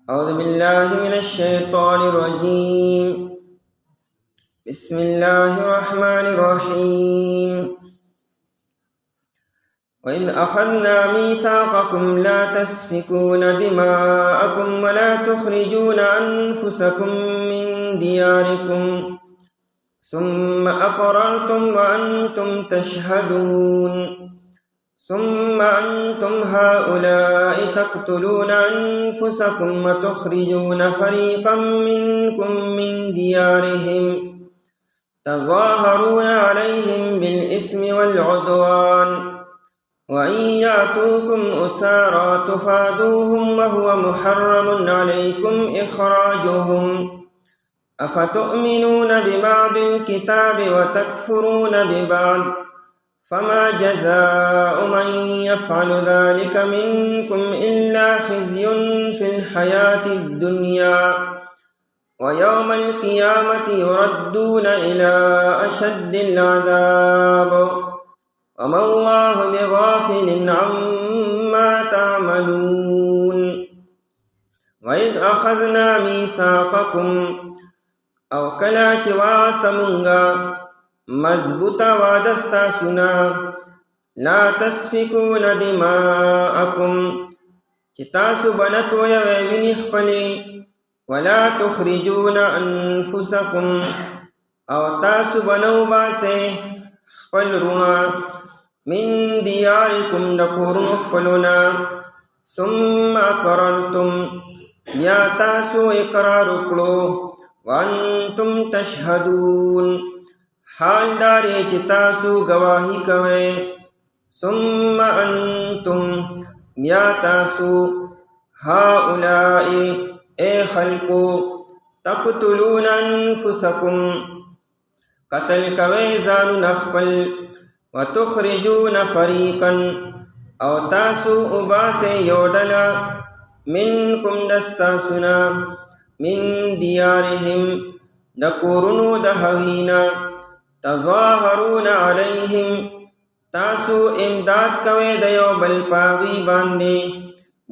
أعوذ بالله من الشيطان الرجيم. بسم الله الرحمن الرحيم. وإذ أخذنا ميثاقكم لا تسفكون دماءكم ولا تخرجون أنفسكم من دياركم ثم أقررتم وأنتم تشهدون ثم أنتم هؤلاء تقتلون أنفسكم وتخرجون فريقا منكم من ديارهم تظاهرون عليهم بالإثم والعدوان وإن يأتوكم أسارى تفادوهم وهو محرم عليكم إخراجهم أفتؤمنون ببعض الكتاب وتكفرون ببعض فما جزاء من يفعل ذلك منكم إلا خزي في الحياة الدنيا ويوم القيامة يردون إلى أشد العذاب وما الله بغافل عما تعملون. وإذ أخذنا ميثاقكم او کلا چې واسمونگا مضبوطه وعدستا سنا لا تسفكون دماءكم چې تاسو بنتو یا ویني خپلې ولا تخرجون انفسكم او تاسو بنو باسه خپل رونا من دیارکم دکورن خپلونا ثم اقررتم یا تاسو اقرار وکړو وانتم تشهدون حال داري چې تاسو گواهی کوئ ثم انتم یا تاسو هؤلاء اے خلقو تقتلون انفسکم قتل کوئ ځانونه خپل وتخرجون فریقا او تاسو وباسئ یو ډله منکم دستاسونا من دیارهم دکورنو دهغینا تظاهرون علیهم تاسو امداد کوئ دیو بل پاغی باندے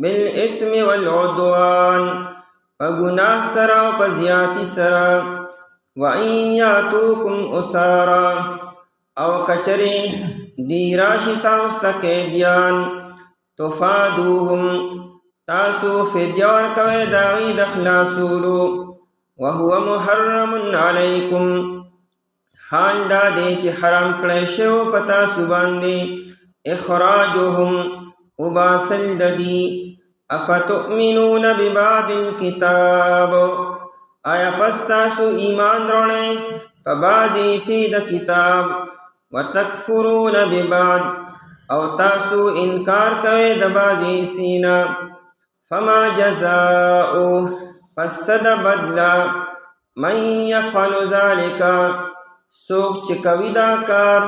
بالاسم والعدوان پگناہ سرا پزیاتی سرا وَإِن يَأْتُوكُمْ أُسَارَى او کچری دیراشی تاستقیدیان تفادوهم تاسو فدیار کوئ داغی دخلاسولو وهو محرم علیکم حال دادے کی حرام کلیشو پتا سباندے اخراجهم اباسل ددی افتؤمنون ببعض الكتاب آیا پس تاسو ایمان روڑے پبازی سید کتاب وتکفرون ببعض او تاسو انکار کوئ دبازی سینا فما جزاء فسد بدلا من يفعل ذلك سوک چکوی دا کار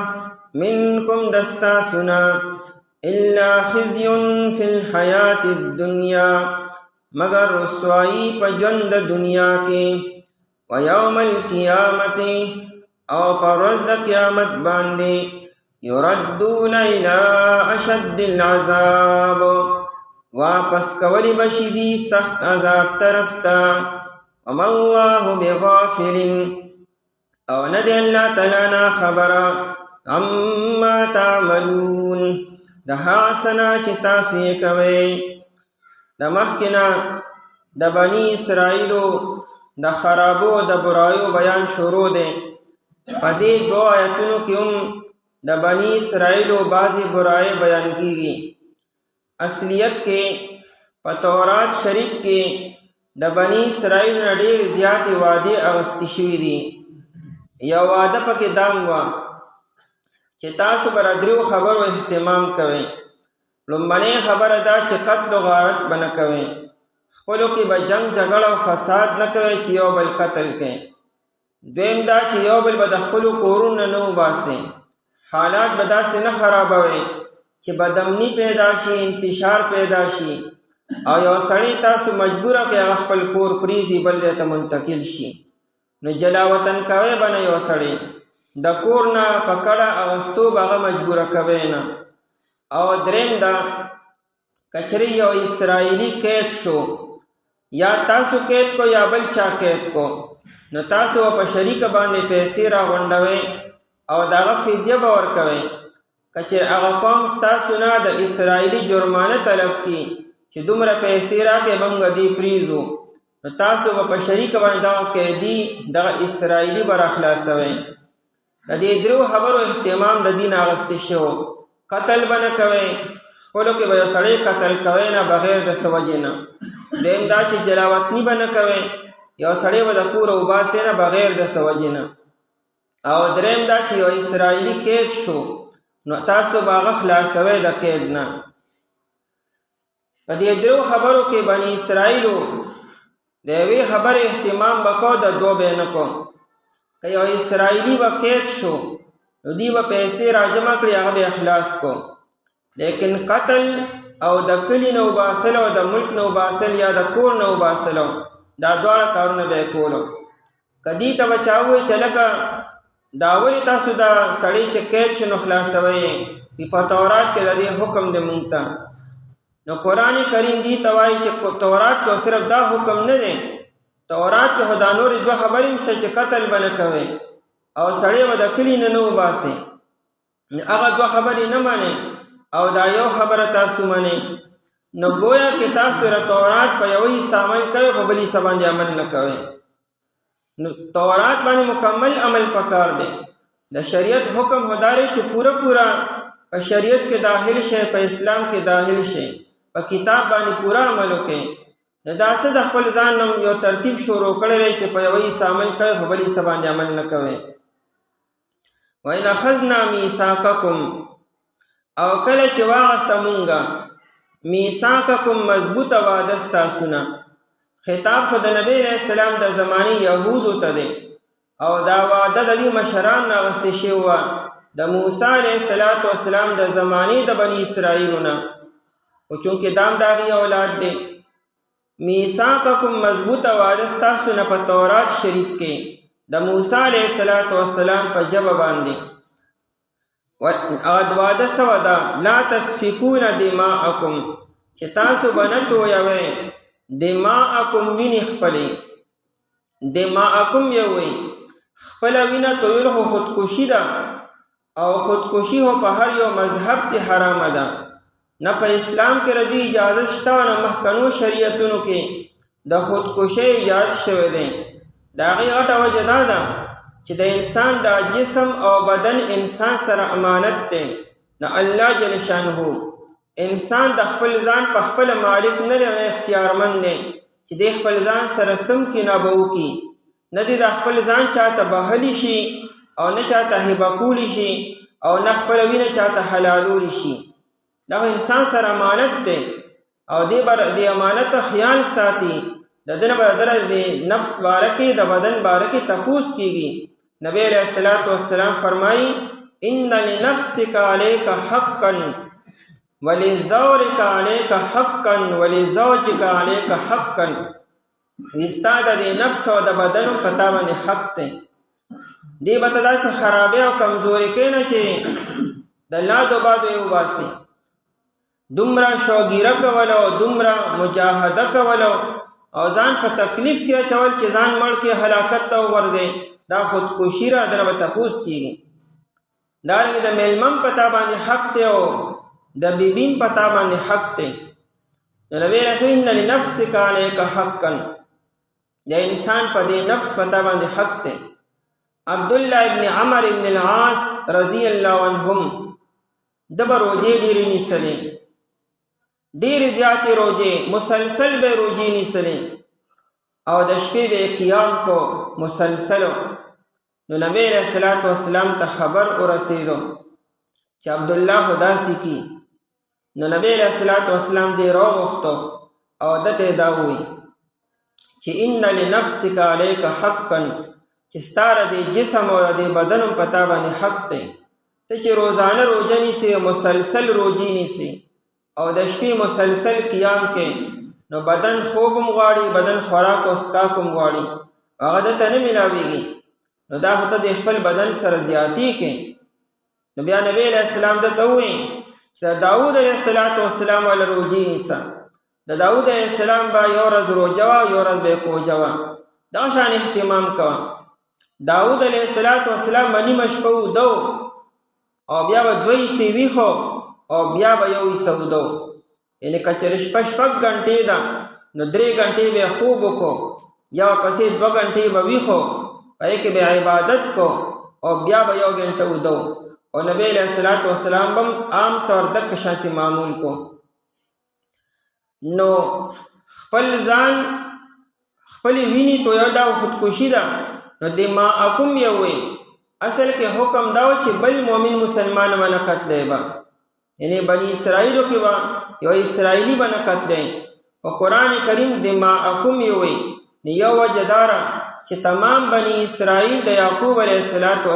منکم دستا سنا الا خزی فی الحیات الدنیا مگر رسوائی پا جند دنیا کے ویوم القیامت او پا رزد قیامت باندے یردون الى اشد العذاب واپس کولی بشیدی سخت عذاب طرف تا وما اللہ بغافل او ندی اللہ تلانا خبرا عما تعملون دہا سنا چتا سوی کوئی دمخکنا دبنی اسرائیلو د خرابو د برایو بیان شروع دے پدی دو آیتونو کی د بنی اسرائیلو بعضی برائی بیان کی گی اصلیت کے پتورات شریف کے د بنی اسرائیل نه ډېر زیات وعده اغستی شوی دي یا وعده پکې دام وا چې تاسو بر دریو خبرو اهتمام کوئ لومبنۍ خبره دا چې قتل و غارت بنه کوئ خپلو کې به جنگ جګړه او فساد نه کوئ چې یو بل قتل کوئ دویم دا چې یو بل به د خپلو کورونو نه وباسئ حالات به داسې نه خرابوئ چې بدامنی پیدا شي انتشار پیدا شي او یو سړی تاسو مجبوره کې هغه خپل کور پریزي بل ځای ته منتقل شي نو جلا وطن کوي به نه یو سړی د کور نه په کډه اغوستو به هغه مجبوره کوي نه او دریم دا کچری یو اسرائیلی قید شو یا تاسو قید کو یا بل چا قید کو، نو تاسو په شریک باندې پیسې راغونډوئ او دغه فدیه به ورکوئ. که چېرې هغه قوم ستاسو نه د اسرائیلي جرمانه طلب کړي چې دومره پیسې راکړئ به موږ دې پرېږدو، نو تاسو به په شریک باندې دغه قیدي دغه اسرائیلي به راخلاصوئ. د دې درو خبرو اهتمام د دین اغوستی شو. قتل به نه کوئ، خپلو کې به یو سړی قتل کوئ نه بغیر د څه وجې نه. دویم دا چې جلاوطني به نه کوئ، یو سړی به د کوره وباسئ نه بغیر د څه وجې نه. او دریم دا چې یو اسرائیلي قید شو نو تاسو به هغه خلاصوئ د قید نه. په دې درو خبرو کې بني اسرائیلو د یوې خبرې اهتمام به کو، د دوه به یې نه کو. که یو اسرائیلي به قید شو نو دوی به پیسې راجمع کړي، هغه به اخلاص کو. لیکن قتل او د کلي نه وباسل او د ملک نه وباسل یا د کور نه وباسلو، دا دواړه کارونه به یې کولو. که دې ته به چا ووایي چې لکه دا ولې تاسو دا سړی چې قید شو نو خلاصوئ یې، په تورات کې د دې حکم دی مونږ ته. نو قرآن کریم دې ته وایي چې تورات کې صرف دا حکم نه دی، تورات کې خو دا نورې دوه خبرې شته چې قتل به نه کوئ او سړی به د کلي نه نه وباسئ. هغه دوه خبرې نه منئ او دا یو خبره تاسو منئ، نو گویا کې تاسو د تورات په یوه حصه عمل کوئ، په بل حصه باندې عمل نه کوئ. نو تورات باندې مکمل عمل پکار دی. د شریعت حکم هداري چې پورا په شریعت کې داخل شي، په اسلام کې داخل شي، په کتاب باندې پورا عمل وکړي. نو داسې د خپل ځان نم یو ترتیب شروع کړی چې په یوه حصه عمل کوئ، په بل حصه باندې عمل نه کوئ. وَإِذْ أَخَذْنَا مِيثَاقَكُمْ، او کله چې واغسته مونږه میثاقکم مضبوطه وعده ستاسو نه. خطاب خو د نبی علیہ السلام د زمانې یهودو ته دی او دا وعده د دې مشران نه اخیستې شوې وه د موسی علیه السلام د زمانې د بني اسرائیلو نه، خو چونکې دام د هغې اولاد دی. میثاقکم مضبوطه وعده ستاسو نه په تورات شریف کې د موسی علیه السلام په ژبه باندې. وعده څه وه ده؟ لا تسفکون دماءکم، چې تاسو به نه تویوئ دماءکم وینې خپلې. دماءکم یوئ خپله وینه تویل خو خودکشي ده، او خودکشي خو په هر یو مذهب کې حرامه ده. نه په اسلام کې ردی اجازه شته او نه مخکنو شریعتونو کې د خودکشۍ ایجاد شوی دی. د هغې غټه وجه دا ده چې د انسان د جسم او بدن انسان سره امانت دی د الله جل شانه. انسان د خپل ځان په خپل مالک نه دی، نه اختیارمند دی چې د خپل ځان سره سم کې نه به وکړي، نه دی د خپل ځان چاته بهلی شي او نه چاته هبه کولی شي او نه خپله وینه چاته حلالولی شي. دغه انسان سره امانت دی او دې امانت خیال ساتي. د ده نه به د نفس باره کې د بدن باره کې تپوس کېږي. نبی علیہ السلام فرمایي ان لنفسک علیک حقا ولزوجک علیک حقا ولزوجک علیک حقا، ستا د نفس او د بدن په تا باندې حق دی. دې به ته داسې خرابۍ او کمزوري کوي نه چې د لادو بادو یې وباسي. دومره شوګیره کول او دومره مجاهده کول او ځان په تکلیف کې اچول چې ځان مړ کې هلاکت ته وغورځئ، دا خودکشي را دنه به تپوس کېږي. دارنګې د میلمن په تا باندې حق دی او د بیبین په تا باندې حق دی. نبی رسول ان لنفسک علیک حقا، د انسان په دې نفس په تا باندې حق دی. عبدالله ابن عمر ابن العاص رضی الله عنهم د به روجې ډېرې نیسلې، ډېرې زیاتې روجې، مسلسل به روجې نیسلې او د شپې به قیام کو مسلسلو. نو نبی علیہ السلام ته خبر ورسېدو چې عبدالله خو داسې کی. نو نبی علیہ السلام دې راوغوښتو او دته یې دا ووایي چې ان لنفسک علیک حقا، چې ستا د جسم او د بدن په تا باندې حق دی. ته چې روزانه روجه نیسې، مسلسل روجې نیسې او د شپې مسلسل قیام کې، نو بدن خوب هم غواړي، بدن خوراک او څښاک هم غواړي، هغه دته نه میلاویږي. نو دا خو ته د خپل بدن سره زیاتې کې. نو بیا نبی علیہ السلام دته ووایي چې د داود علیہ السلام والا روجې نیسه. د داود علیه السلام به یو ورځ روژه وه یو ورځ به یې کوژه وه. دغه شان اهتمام کوه. داود علیه السلام به نیمه شپه اوده او بیا به 2 حصې ویښو او بیا به 1 حصه اوده. یعنې که چېرې شپه 6 ګنټې ده نو 3 ګنټې به یې خوب وکړو، بیا ورپسې 2 ګنټې به ویښو، په هغې کې به عبادت کو او بیا به 1 ګنټه اوده. او نبی علیه السلام به عام طور دغه شانتې معمول کو. نو خپل ځان خپلې وینې تویول دا خودکشي ده. نو دماءکم یې وایي، اصل کې حکم دا و چې بل مؤمن مسلمان به نه قتلی به، یعنې بني اسرائیلو کې به یو اسرائیلي به نه قتلی. په قرآن کریم دماءکم یې وایي. یو وجه دا ده چې تمام بني اسرائیل د یعقوب علیه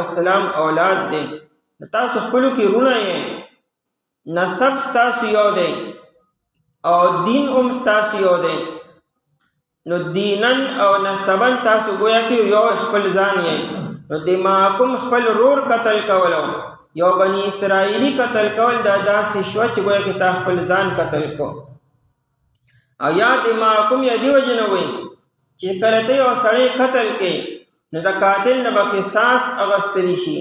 السلام اولاد دی. تاسو خپلو کې رونه یې، نسب ستاسو یو دی او دین هم ستاسو یو دی. نو دینن او نسبن تاسو گویا کې یو خپل ځان یې. نو دماءکم خپل رور قتل کولو، یو بني اسرائیلی قتل کول دا داسې شوه چې گویا کې تا خپل ځان قتل کو. او یا دماءکم یا دی وجه نه وایي چې کله ته یو سړی قتل کې نو د قاتل نه به قصاص اغوستلی شي.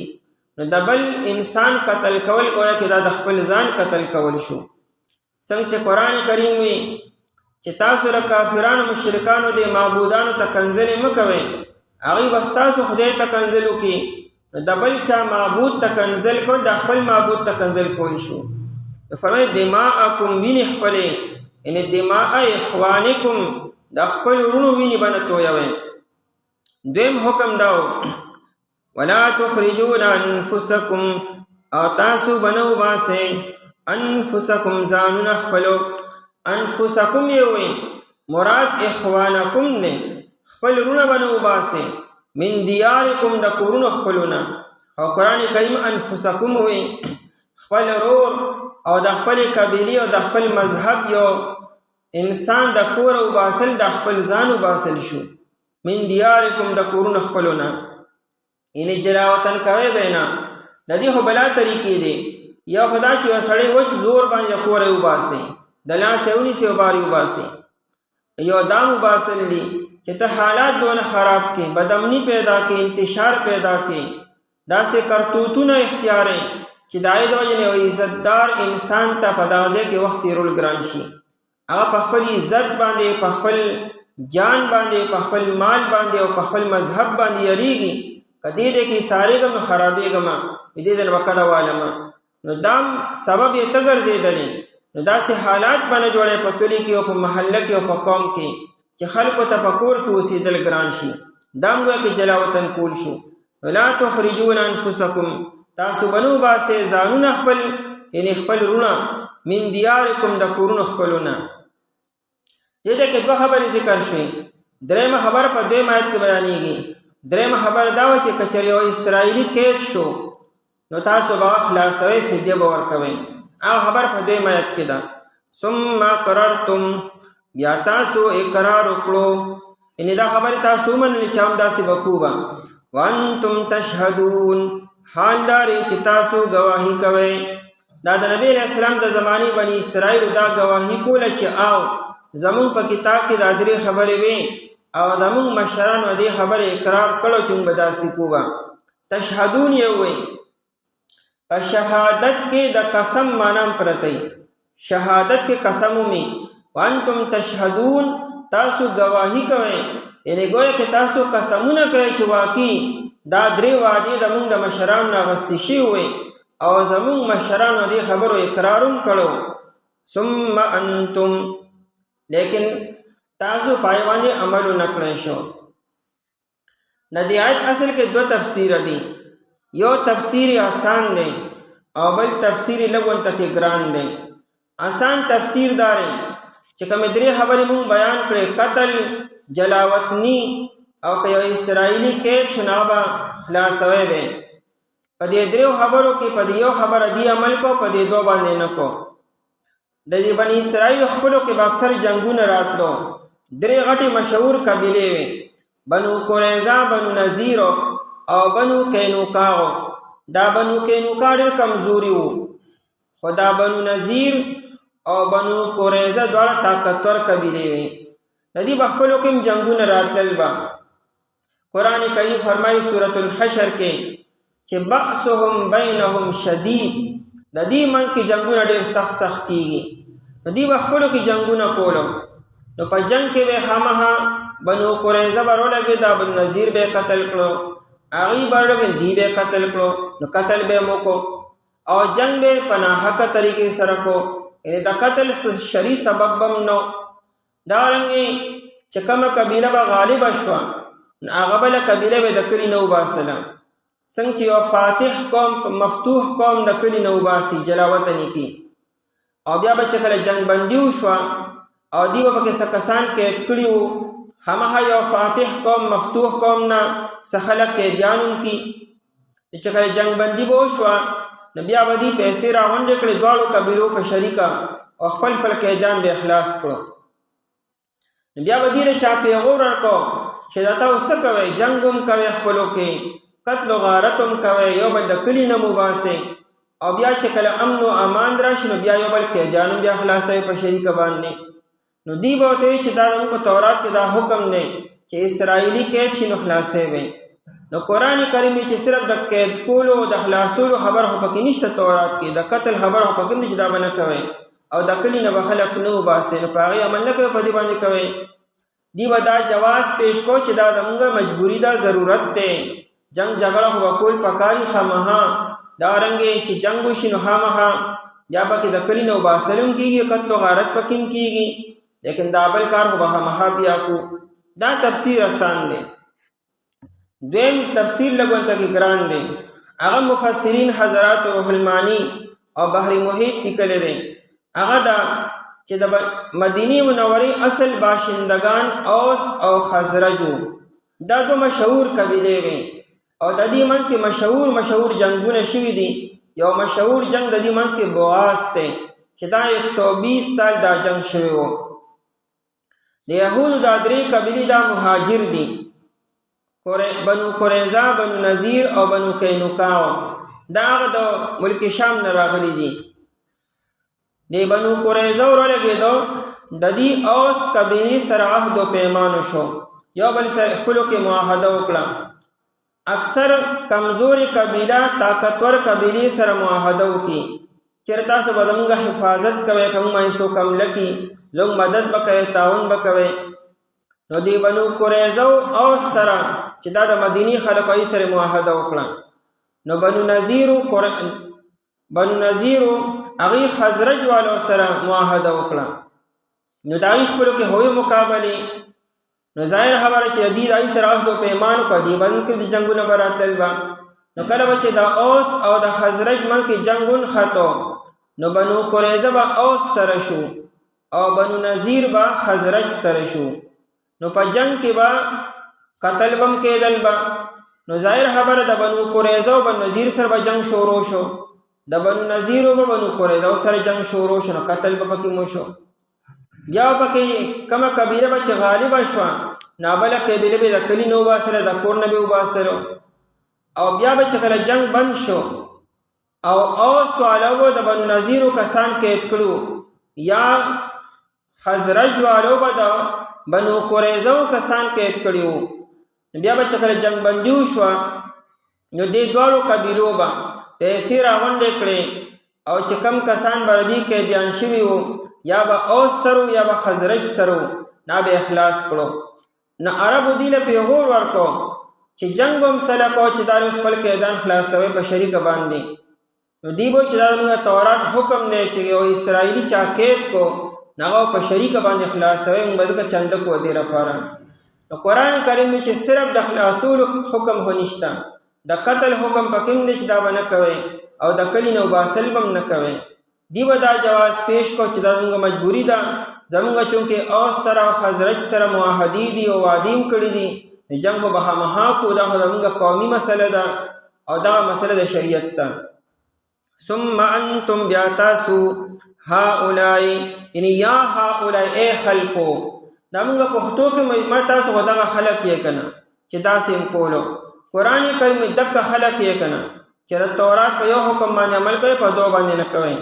نو د بل انسان قتل کول گویا کې دا د خپل ځان قتل کول شو. څنګه چې قرآن کریم وی چې تاسو له کافرانو مشرکانو د معبودانو ته کنځلې مه کوئ، هغوی به ستاسو خدای ته کنځل وکړي. نو د بل چا معبود ته کنځل کول د خپل معبود ته کنځل کول شو. فرمایي دماءکم وینې خپلې، یعنې دماء اخوانکم د خپل ورونو وینې به نه تویوئ. دویم حکم دا و ولا تخرجون انفسکم، او تاسو به نه وباسئ انفسکم ځانونه خپلو. انفسکم یې وایي مراد اخوانکم دی، خپل رونه به نه وباسئ من دیارکم د کورونو خپلونه. او قرآن کریم انفسکم وایي خپل رور او د خپل قبیلې او د خپل مذهب یو انسان د کور وباسل د خپل ځان وباسل شو. من دیارکم د کورونو خپلونه، یعنې جلاوطن کوئ به نه. د دې خو بلا طریقې دی. یو خدا چې یو سړی وچ زور باندې کوره وباسي، د لاسه یې ونیسي او بار یې وباسي. یو دام وباسل دي چې ته حالات دونه خراب کې، بدامني پیدا کې، انتشار پیدا کې، داسې کرتوتونه اختیارئ چې د هغې د وجې نه یو عزتدار انسان ته په دغه ځای کې وخت تېرول ګران شي. هغه په خپل عزت باندې، په خپل جان باندې، په خپل مال باندې او په خپل مذهب باندې یریږي. که دې دی کې سارېږم نو خرابېږم، دې دی نه به کډه والم. نو دام سبب یې ته ګرځېدلی. نو داسې حالات به نه جوړی په کلي کې او په محله کې او په قوم کې چې خلکو ته په کور کې اوسېدل ګران شي. دام گویا کې جلاوطن کول شو. لا تخرجون انفسکم، تاسو به نه وباسئ ځانونه خپل، یعنې خپل رونه من دیارکم د کورونو خپلونه. دې کې 2 خبرې ذکر شوې. درېیمه خبره په 2 آیت کې بیانېږي. درېیمه خبره دا وه چې که چېرې یو اسرائیلي قید شو نو تاسو به خلاصوئ، فدیه به ورکوئ. هغه خبر په 2 آیت کې ده. ثم قررتم، بیا تاسو اقرار وکړو، یعنې دا خبرې تاسو ومنلې چې هم داسې به کوو به. وانتم تشهدون، حال دا دی چې تاسو ګواهي کوئ. دا د نبی علیه السلام د زمانې بني اسرائیلو دا ګواهي کوله چې او زمونږ په کتاب کې دا 3 خبرې وې او زمونږ مشرانو دې خبرې اقرار کړو چې موږ به داسې کوو به. تشهدون یې وایي. په شهادت کې د قسم معنی پرتی. شهادت کې قسم ومي. وانتم تشهدون، تاسو گواهی کوئ، یعنی گویا کې تاسو قسمونه کوئ چې واقعي دا 3 وعدې زمونږ د مشرانو نه اخیستې شوې وې او زمونږ مشرانو دې خبرو اقرار هم کړو. ثم انتم، لیکن تاسو پای باندې عمل نه کړی شو. د دې آیت اصل کې 2 تفسیر دي. یو تفسیر آسان دی او بل تفسیر لږ ته ګران دی. آسان تفسیر داري چې کومې 3 خبرې مونږ بیان کړې، قتل، جلاوطنی او که یو اسرائیلي قید شو نو به خلاصوی به. په دې 3 خبرو کې په دې یو خبره دی عمل کو، په دې 2 باندې نه کو. د دې بني اسرائیل خپلو کې به اکثر جنگونه راتلو. 3 غټې مشهور قبیلې وې، بنو قریظه، بنو نذیر او بنو قینوقا. دا بنو قینوقا ډېر کمزوري وو، خو دا بنو نذیر او بنو قریظه دواړه طاقتور قبیلې وې. د دې په خپلو کې هم جنګونه راتلل به. قرآن کریم فرمایي سورة الحشر کې چې بأسهم بینهم شدید، د دې منځ کې جنګونه ډېر سخت کېږي. د دې په خپلو کې جنګونه کولو، نو په جنګ کې به خامخا بنو قریظه به راولګېده، بنو نذیر به یې قتل کړو، هغوی به راولګېدل، دوی به یې قتل کړو، نو قتل به یې وکړو او جنگ به په ناحقه طریقې سره کو. یعنې د قتل شرعي سبب به هم نه. دارنګې چې کومه قبیله به غالبه شوه، نو هغه بله قبیله به د کلي نه وباسله. څنګه چې یو فاتح قوم مفتوح قوم د کلي نه وباسي، جلا وطني کي، او بیا به چې کله جنګ بندي وشوه او دوی به پکې څه کسان قید کړي وو، هماغه یو فاتح قوم مفتوح قوم نه څه خلک قیدیان وکړي. چې کله جنګ بندي به وشوه، نو بیا به دوی پیسې راغونډې کړې دواړو قبیلو په شریکه او خپل قیدیان به اخلاص کړو. نو بیا به دوی له چا پیغور ورکړو چې دا تاسو څه کوئ، جنګ هم کوئ، خپلو کې قتل و غارت هم کوئ، یو بل د کلي نه مباسئ، او بیا چې کله امن و امان راشي، نو بیا یو بل قیدیان هم بیا خلاصوي په شریکه باندې. نو دوی به ورته وایي چې دا زموږ په تورات کې دا حکم دی چې اسرائیلي قید شي نو خلاصوي. نو قرآن کریم چې صرف د قید کولو د خلاصولو خبر خو پکې نشته تورات کې، د قتل خبر خو پکې نه چې دا به نه کوئ او د کلي نه به خلک نه وباسئ، نو په هغې عمل نه کوئ، په دې باندې کوئ. دی به دا جواز پیش کو چې دا زموږ مجبوري ده، ضرورت دی، جنگ جګړه خو به کول پکاري خامخا. دارنګې چې جنګ وشي نو خامخا بیا پکې د کلي نه وباسل هم کېږي، قتل و غارت پکې هم کېږي، لیکن دا بل کار خو به خامخا بیا کو. دا تفسیر آسان دی. دویم تفسیر لګونته کې ګران دی، هغه مفسرین حضرات روح المانی او بحر محیط لیکلی دی. هغه دا چې د مدینه منورې اصل باشندگان اوس او خزرجو دا دو مشهور قبیلې وې، او د دې منځ کې مشهور جنگونه شوي دي. یو مشهور جنگ د دې منځ کې بواس دی چې دا 120 سال دا جنگ شوی و. د یهودو دا درې قبیلې دا مهاجر دي، بنو قریظه، بنو نذیر او بنو قینوقا. دا هغه د ملک شام نه راغلي دي. د بنو قریظه ورولګېدو، د دې اوس قبیلې سره عهد و پیمان شو، یو بل سره خپلو کې معاهده وکړه. اکثر کمزورې قبیله طاقتور قبیلې سره معاهده وکړي چېرې تاسو به زموږ حفاظت کوئ، که موږ څوک حمله کړي زموږ مدد به کوئ، تعاون به کوئ. نو د بنو قریظه اوس سره چې دا د مدینې خلکو یې سره معاهده وکړه. نو بنو نذیرو هغې خزرج والو سره معاهده وکړه. نو د هغې خپلو کې هوی مقابلې، نو ظاهر خبره چې د هغې سره عهد و پیمان په دې باندې کې د جنګونه به راتلل به. نو کله به چې د اوس او د خزرج منځ کې جنګ ونښتو، نو بنو قریظه به اوس سره شو او بنو نذیر به خزرج سره شو. نو په جنگ کې به قتل بم کېدل به. نو ظاهر خبره د بنو قریظه او بنو نذیر سره به جنگ شروع شو، د بنو نذیر او بنو قریظه سره جنگ شروع شو، نو قتل به پکې مو شو. بیا پکې کومه قبیله به چې غالبه شوه، نابله قبیله به د کلي نه وباسله، د کور نه به وباسلو. او بیا به چې کله جنگ بند شو او اوس والو د بنو نذیرو کسان قید کړو، یا خزرج والو به د بنو قریظه کسان قید کړي وو، بیا به چې کله جنگ بندي وشوه، نو دې دواړو قبیلو به پیسې راغونډې کړې، او چې کم کسان به د دې قیدیان شوي وو، یا به اوس سره یا به خزرج سره، نا به اخلاص کړو. نو عربو دې له پیغور ورکړو چې جنګ هم سله کو چې دا اوس خپل قیدیان خلاصوي په شریکه باندې. نو دی به چې دا زموږ تورات حکم دی چې یو اسرائیلي چا قید کو، هغه په شریکه باندې خلاصوي، موږ به ځکه چنده کو دې لپاره. نو قرآن کریم چې صرف د خلاصولو حکم خو نشته، د قتل حکم پکې هم دی چې دا به نه کوئ، او د کلي نه وباسل به هم نه کوئ. دی به دا جواز پیش کو چې دا زموږ مجبوري ده، زموږ چونکې اوس سره او خزرج سره معاهدې دي او وعدې هم کړي دي، جنګ خو به خامخا کو، دا خو زموږ قومي مسله ده او دغه مسله د شریعت ده. ثم انتم بیا تاسو هؤلاء، یعنی یا هؤلاء ای خلکو، دا موږ پښتو کې ما تاسو خو دغه خلک یې که نه چې داسې هم کولو. قرآن کریم دغه خلک یې که نه چې د تورات په یو حکم باندې عمل کوئ، په دو باندې نه کوئ.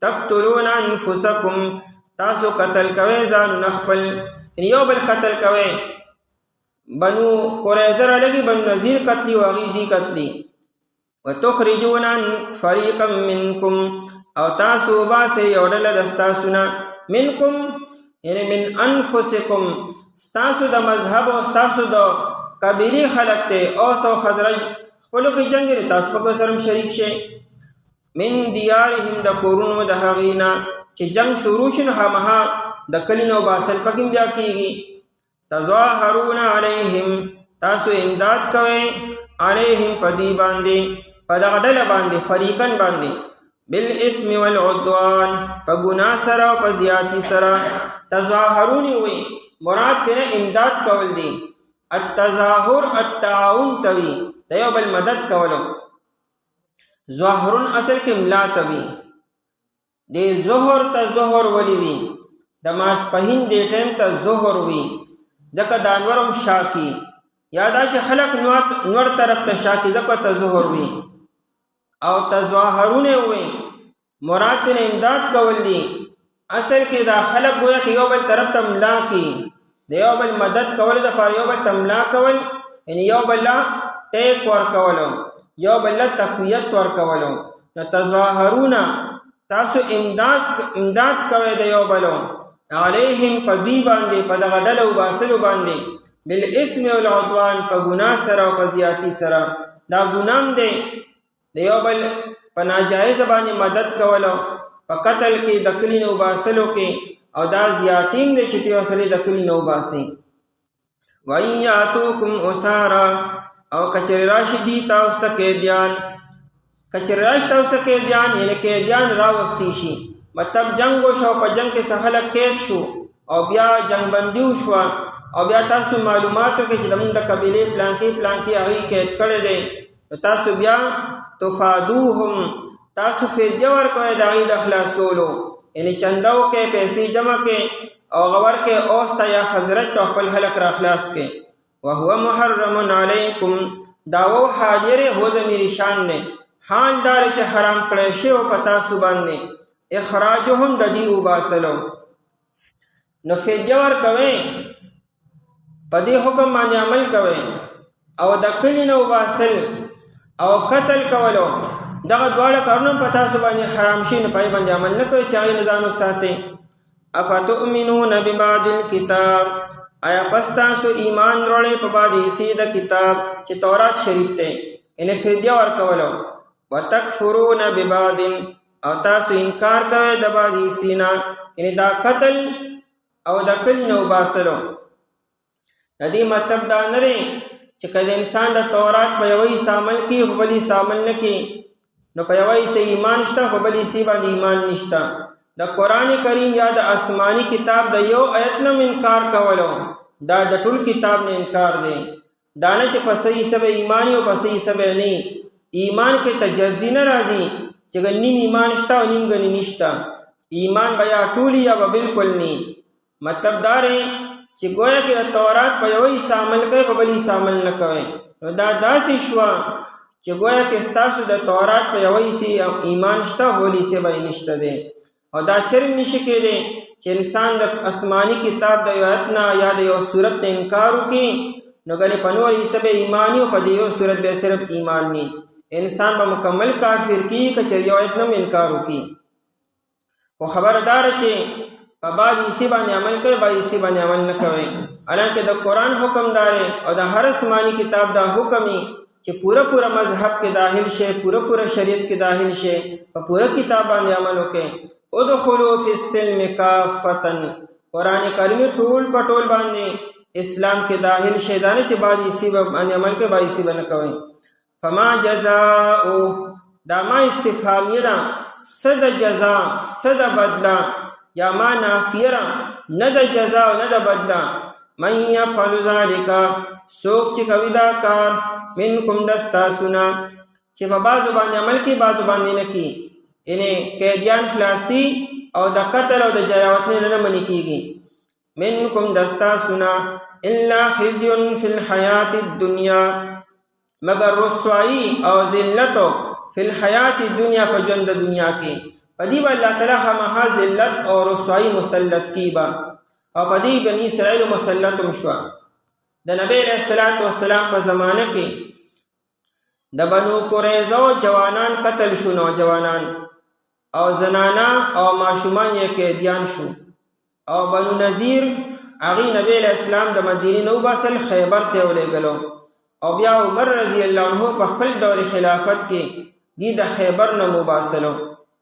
تقتلون انفسکم تاسو قتل کوئ ځانونه خپل، یو بل قتل کوئ. بنو قریظه رالګي، بنو نذیر قتلی او هغوی دی قتلی. وتخرجون فریقا منکم او تاسو وباسئ یو ډله د ستاسو نه، منکم یعنی من انفسکم ستاسو د مذهب او ستاسو د قبیلې خلک ته، اوس او خزرج خپلو کې جنګ دی، تاسو پکې سره شریک شئ. من دیارهم د کورونو د هغوی نه چې جنگ شروع شي نو خامخا د کلي نه وباسل پکې بیا کېږي. تظاهرون علیهم تاسو امداد کوئ، علیهم په دوی باندې، په دغه ډله باندې، فریقن باندې، بالاسم والعدوان په ګناه سره او په زیاتي سره. تظاهرون وي مراد تینا امداد کول دی. التظاهر التعاون توي د یو بل مدد کولو. ظاهرون اصل کې ملا توي. د ظهر ته ظهر ولی وي، د ماسپهین د ټیم ته ظهر وي، ځکه د انورم شاکی یا دا چې خلق نور طرف ته شاکی ځکه ته ظهر وي. او تظاهرون وي مراد تینا امداد کول دی. اصل کې دا خلق گویا کہ یو بل طرف ته ملا کی، د یو بل مدد کول د پاره یو بل ته ملا کول، یعنی یو بل ټیک ور کولو، یو بل تقویت ور کولو. نو تظاهرون تاسو امداد کوئ د یو بلو، علیهم په دوی باندې، په دغه ډله وباسلو باندې، بالاسم والعدوان په ګناه سره او په زیاتي سره. دا ګناه دی د یو بل په ناجایز باندې مدد کولو، په قتل کې د کلي نه وباسلو کې، او دا زیاتیم دی چې ته سړی د کلي نه وباسي. وَإِن یَأْتُوکُمْ أُسَارَىٰ او کچر راشي دی تاسو ته قیدیان، کچر راشي تاسو ته قیدیان یعنی قیدیان راوستی شي، مطلب جنگ وشو، په جنگ کې څه خلک قید شو او بیا جنگ بندي وشوه، او بیا تاسو معلوماتو کې چې زموږ د قبیلې پلانکې هغوی قید کړی دی، نو تاسو بیا تفادوهم تاسو فدیه ورکوئ د هغوی د خلاصولو، یعنی چنده وکئ، پیسې جمع کئ او هغه ورکئ اوس ته یا خزرج ته خپل خلک را خلاص کئ. وهو محرم علیکم دا و حاضر هو ضمیر شان دی، حال دار چې حرام کړی شی او په تاسو باندې اخراجهم د دې وباسلو. نو فدیه ورکوئ، په دې حکم باندې عمل کوئ، او د کلي نه وباسل او قتل کولو دغه دواړه کارونه په تاسو باندې حرام شي، نو په یې باندې عمل نه کوئ چې هغې نه ځان وساتئ. افتؤمنون ببعض الکتاب آیا پس تاسو ایمان وروړئ په بعض حصې د کتاب چې تورات شریف دی، یعنې فدیه ورکولو. وتکفرون ببعض او تاسو انکار کوئ د بعض حصې نه، یعنې دا قتل او د کلي نه وباسلو. د دې مطلب دا نه دی چې که د انسان د تورات په یوه حصه عمل کړي خو بل حصه عمل نه کړي، نو په یوه حصه ایمان شته خو بل حصې باندې ایمان نشته. د قرآن کریم یا د آسمانی کتاب د یو آیت نه انکار کولو دا د ټول کتاب نه انکار دی. دا نه چې په صحیح حصه به ایمان او په صحیح حصه به نه. ایمان کې تجزی نه راځي چې نیم ایمان شته او نیم ګنې نشته. ایمان به یا ټول یا به بالکل نه. مطلب دا دی چې گویا کې د تورات په یوه حصه عمل کوئ په بل حصه عمل نه کوئ، نو دا داسې شوه چې گویا کې ستاسو د تورات په یوه حصې ایمان شته بل حصې به یې نشته دی. او دا چرم نشي کېدی چې انسان د آسماني کتاب د یو آیت نه یا د یو صورت نه انکار وکړي، نو ګنې په نور حصه به ایمان او په دې یو صورت به صرف ایمان نه. انسان به مکمل کافر کېږي که چېرې یو آیت نه انکار وکړي. خو خبردار چې په بعض حصې باندې عمل کوي، بعض حصې باندې عمل نه کوي. حالانکه د قرآن حکم دا دی او د هر آسماني کتاب دا حکم چې پورا مذهب کې داخل شي، پورا شریعت کې داخل شي، په پورا کتاب باندې عمل وکړي. ادخلوا فی السلم کافتا، قرآن کریم ټول په ټول باندې اسلام کې داخل شي، دا نه چې بعض حصې باندې عمل کوي بعض حصې به نه کوي. فما جزاء دا ما استفهامیه ده، څه د جزا څه د بدله، یا ما نافیه ده، نه د جزا او نه د بدله. من یفعل ذلک څوک چې کوي دا کار، منکم د ستاسو نه، چې په بعضو باندې عمل کوي بعضو باندې نه کوي، یعنې قیدیان خلاصي او د قتل او د جراوت نه منې کېږي. منکم د ستاسو نه الا خزي فی الحیات الدنیا، مگر رسوایی او ذلت فی الحیات الدنیا په ژوند د دنیا کې. پدی با اللہ تعالی خامخا ذلت او رسوائی مسلط کی با او پدی بنی اسرائیل مسلط مشوا د نبی علیہ الصلوۃ والسلام په زمانه کې د بنو قریظه جوانان قتل شو، نوجوانان او زنانا او ماشومان یې قیدیان شو. او بنو نذیر هغه نبی علیہ السلام د مدینې نو باسل خیبر ته ولېږلو او بیا عمر رضی الله عنه په خپل دور خلافت کې دی د خیبر نه مباسلو.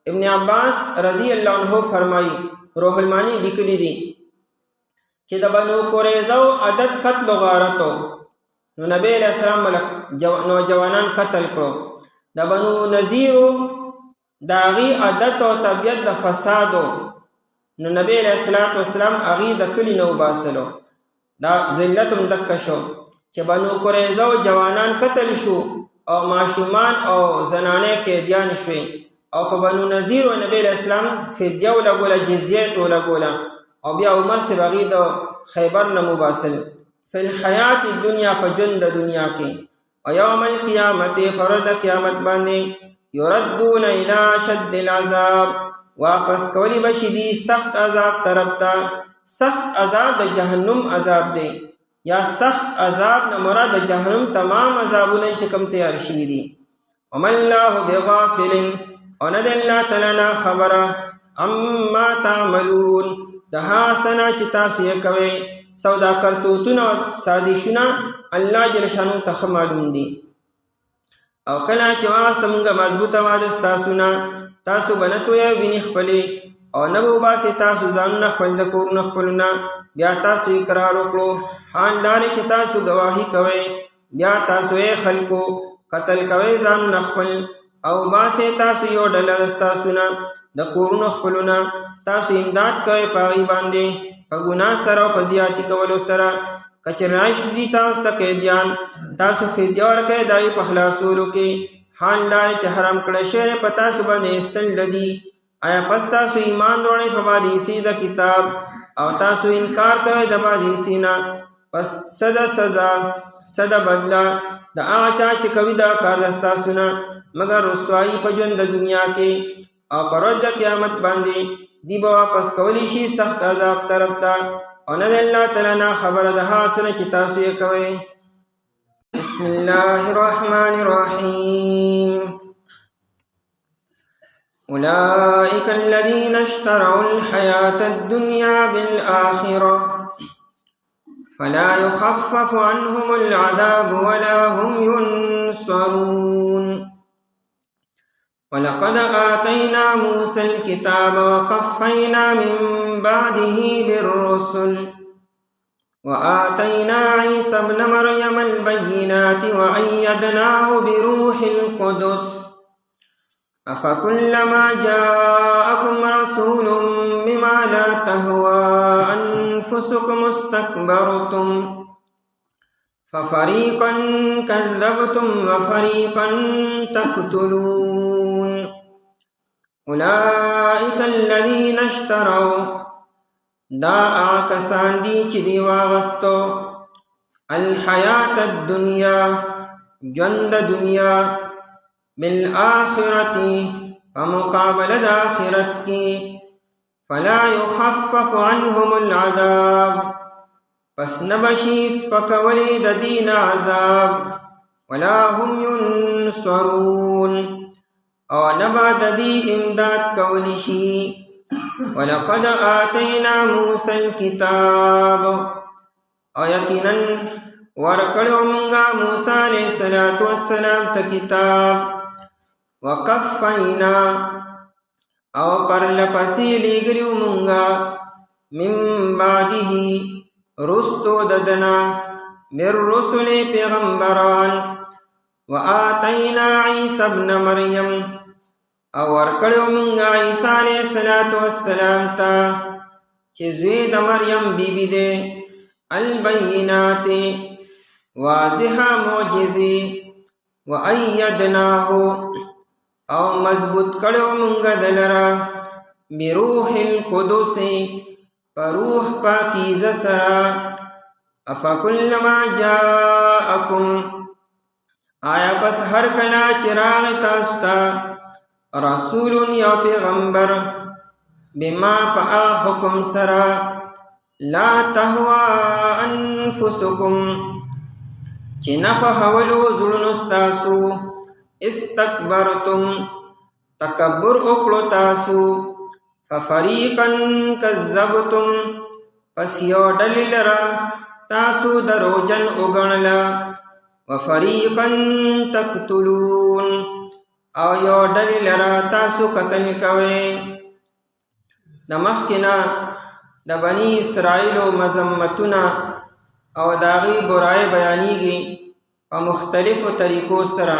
ابن عباس رضی الله عنه فرمایي روح المانی لیکلی دی چې د بنو قریظه عدد قتل غارتو نو نبی علیہ السلام نوجوانان قتل کړو. د بنو نذیر داغي عادت او طبیعت د فسادو نو نبی علیہ السلام هغه د کلی نو باسلو. دا ذلت مدک شو چې بنو قریظه جوانان قتل شو او ماشومان او زنانه قیدیان شوي او په بنو نذیر او نبی علیہ السلام فدیه ولګوله، جزیه ولګوله او بیا عمر سے بغی د خیبر نه مباسل فی الحیات الدنیا په ژوند د دنیا کې او یوم القیامت فرد قیامت باندې یردون الی شد العذاب واپس کولی بشي دی سخت عذاب طرف ته. سخت عذاب د جهنم عذاب دی یا سخت عذاب نه مراد د جهنم تمام عذابونه چې کوم تیار شوي دي. وما الله بغافل او نه دی الله تعالی نه خبره عما تعملون د ها سنا چې تاسو یې کوئ سودا کرتوتونه سازشونه الله جل شانو ته معلوم دي. او کله چې واسه مونږه مضبوطه واده ستاسو نه تاسو بنتو یې ویني خپلې او نه به وباسي تاسو ځانونه خپل د کورونه خپلونه بیا تاسو اقرار وکړو حال دا چې تاسو گواهی کوئ بیا تاسو یې خلکو قتل کوئ ځانونه خپل او باسي تاسو یو ډله ستاسو نه د کورونو خپلونه تاسو امداد کوئ په هغې باندې په ګناه سره او په زیاتي کولو سره. کچر راشد دی تاسو ته قیدیان تاسو فدیه ورکوئ د هغې په خلاصولو کې حال دا چې حرام کړی شوی په تاسو باندې ایستل لدي. آیا پس تاسو ایمان وروړئ په بعد حصې د کتاب او تاسو انکار کوئ د بعد حصې نه پس څه د سزا څه د بدله د هغه چا چې کوي دا کار د ستاسو نه مګر رسوایي په ژوند د دنیا کې او په ورځ د قیامت باندې دی به واپس کولی شي سخت عذاب طرف ته او نه د الله تعالی نه خبره ده هغه څه نه چې تاسو یې کوئ. بسم الله الرحمن الرحیم أولئك الذين اشتروا الحياة الدنيا بالآخرة فلا يخفف عنهم العذاب ولا هم ينصرون. ولقد آتينا موسى الكتاب وقفينا من بعده بالرسل وآتينا عيسى ابن مريم البينات وأيدناه بروح القدس أفكلما جاءكم رسول بما لا تهوى أنفسكم استكبرتم ففريقا كذبتم وفريقا تقتلون. أولئك الذين اشتروا دا آکسان دی چې دی واغستو الحیات الدنیا ژوند دنیا بالآخرة فمقابل الآخرت کی فلا يخفف عنهم العذاب پس نبشی سپکولی د دین عذاب ولا هم ينصرون او نبا د دی امداد کولی شي. ولقد آتینا موسی الكتاب او یقینا ورکړو مونږه موسی علیہ السلام ته کتاب وقفینا او پرلپسې لیږلیو مونږه من بعده رستو ددنا من رسل پیغمبران وآتینا عیسی ابن مریم او ورکړو مونږه عیسی علیہ السلام ته چې زوی د مریم بیبي دی البینات واضح معجزی وَأَيَّدْنَاهُ او مضبوط کړو مونږه دلرا بروح القدس پروح پاکیزه سره. افکلما جاءکم آیا پس هر کله چراغ تاسو ته رسول یا پیغمبر بما پا حکم سرا لا تهوا انفسکم چی نخوحولو زلنستاسو استکبرتم تکبر اکلو تاسو ففریقا کذبتم پس یو ڈلی لرا تاسو دروجن اگنلا وفریقا تقتلون او یو ڈلی لرا تاسو قتل کوئے نمخکنا د بنی اسرائیلو مذمتنا او داغی برائی بیانیگی په مختلفو طریقو سره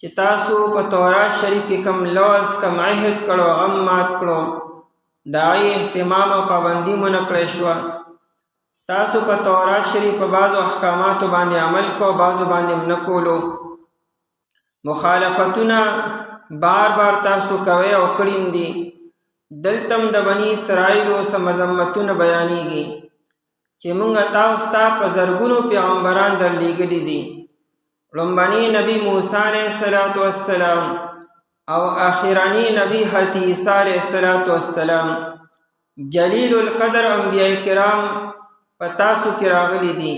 چې تاسو په تورات شریف کې کم لوز کم عهد کړو غم مات کړو داغی اهتمام او پابندی مونه کړی شوه تاسو په تورات شریف په بعضو احکاماتو باندې عمل کو بعضو باندې نه کولو مخالفتونه بار بار تاسو کوئ او کړیم دي دلتم د بنی اسرائیلو سه مذمتونه بیانیږي چې مونږ تاسو ته په زرګونو پیغمبران درلیږلي دي لومبني نبی موسی علیه السلام او آخرانی نبی حضرت عیسی علیه السلام جلیل القدر انبیاء کرام په تاسو کې راغلي دي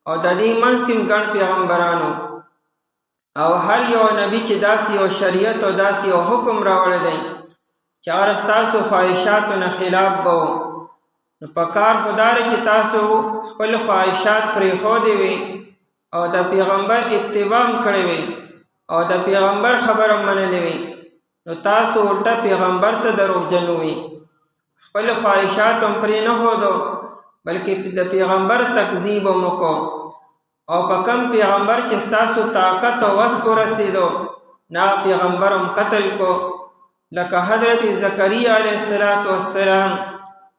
او د دې منځ کې ګڼ پیغمبرانو او هر یو نبی چې داسې یو شریعت او داسې یو حکم راوړی دی چې هغه ستاسو خواهشاتو نه خلاف به نو پکار خدای چې تاسو خپل خواهشات پرېښودې وي او د پیغمبر اتباع کړی وي او د پیغمبر خبره منلې وي نو تاسو الټه پیغمبر ته دروغجن وي خپل خواهشات هم پرې نه ښودو بلکې د پیغمبر تکذیب هم وکړو او په کم پیغمبر چې ستاسو طاقت او وس ورسېدو نا پیغمبر هم قتل کو لکه حضرت زکریا علیه السلام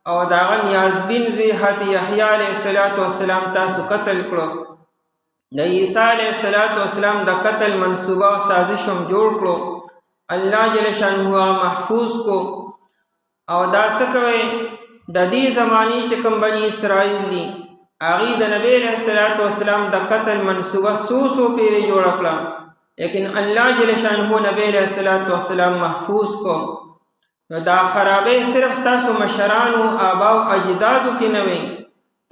او داغه نیازبین زوی حضرت یحیی علیه السلام تاسو قتل کړو د عیسی علیه السلام د قتل منصوبه او سازش هم جوړ کړو الله جل شانه محفوظ کو او دا څه کوي د دې زمانی چې کوم بنی اسرائیل دي هغه د نبی علیه السلام د قتل منصوبه سو پیری جوړ کړه لیکن الله جل شانه نبی علیه السلام محفوظ کو نو دا خرابې صرف تاسو مشرانو آبا او اجدادو کې نه وي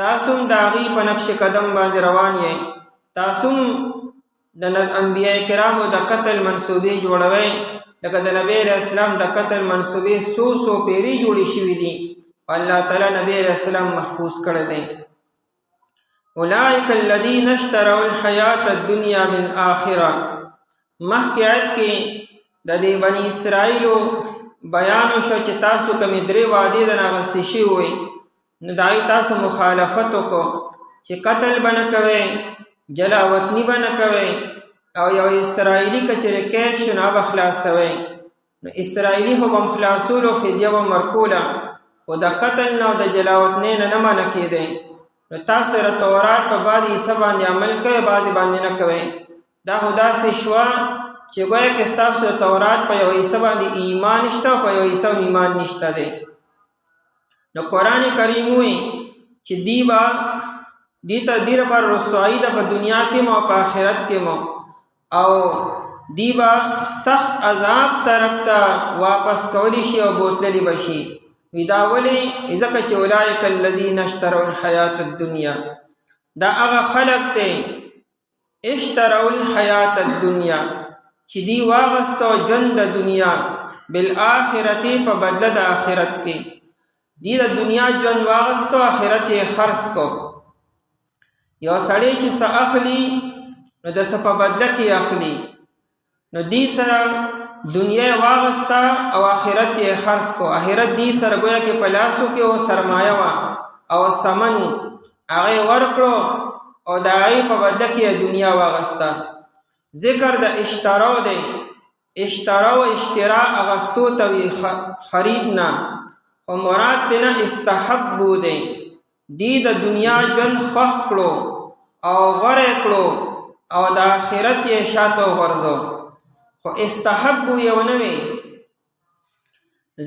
تاسو د هغې په نقش قدم باندې روان یې تاسو د انبیاء کرامو د قتل منصوبې جوړوئ لکه د نبی علیه السلام د قتل منصوبې سو پیری جوړې شوي دي الله تعالی نبی علیه السلام محفوظ کړی دی اولئک الذین اشتروا الحیات الدنیا بالآخرة مخکې آیت کې د دې بنی اسرائیلو بیانو شو چې تاسو کمی درې وعدې د ناغستې شوي وي نو د هغې تاسو مخالفت وکړو چې قتل به نه کوئ جلا وطني به نه کوئ او یو اسرائیلي که چېرې قید شو نو هغه به خلاصوئ نو اسرائیلي خو به هم خلاصولو فدیه به ورکوله خو د قتل نه او د جلا وطنۍ نه منع کېدی نو تاسو سره تورات په بعضې حصه باندې عمل کوئ بعضې باندې نه کوئ دا خو داسې شوه چې گویا که ستاسو تورات په یو حصه باندې ایمان شته او په یو حصه ایمان نشته دی نو قرآن کریم وایي چې دی ته دې لپاره رسوایي ده په دنیا کې مو او په آخرت کې مو او دی به سخت عذاب طرف ته واپس کولی شي او بوتللی به شي وی دا ولې ځکه چې اولئک الذین اشتروا الحیات الدنیا دا هغه خلق دی اشتروا الحیات الدنیا چې دی واغستو ژوند د دنیا بالآخرت په بدله د آخرت کې دی د دنیا ژوند واغستو آخرت یې خرڅ کو یو سړی چې څه اخلي نو د څه په بدله کې اخلي نو دی سره دنیا واغستا او آخرت یې خرڅ کو آخرت دی سره گویا کې په لاسو کې او سرمایه وه او سمن هغه ورکړو او د هغې په بدله کې دنیا واغسته ذکر د اشتراو دی اشترا و اشترا اغستو ته وی خرید نه او مراد تینا استحبو دی دی د دنیا جن خوخ کړو او غره کړو او د آخرت یې شاته ورزو خو استحبو یو نه وي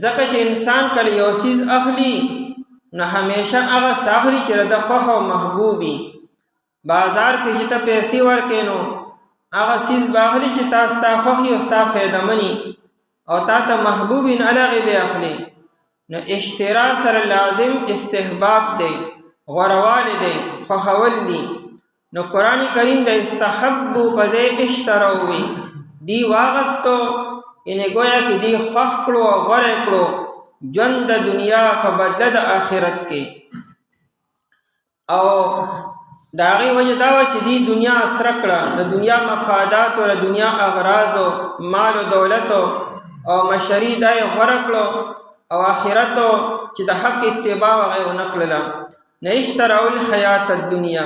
ځکه چې انسان کله یو سیز اخلي نو همیشه هغه ساخلی چې د خوښ او محبوبي بازار کې چې ته پیسې ورکې نو هغه سیز باغلی چې تا ستا خوښي او ستا فایده مني او تا ته محبوب الغه به اخلي نو اشترا سره لازم استحباب دی غوروال دی خوخول دی نو قرآن کریم د استحبو پځې اشتراوي دی واغستو یعنی گویا کې دی خوخ کړو او غوره کړو ژوند د دنیا په بدله د آخرت کې او د هغې وجه دا وه چې دی دنیا اسره کړه د دنیا مفادات او د دنیا اغراض او مال و دولت او مشري دا یې غوره کړو او آخرتو چې د حق اتباع هغه ونه کړله نه اشتروا الحیات الدنیا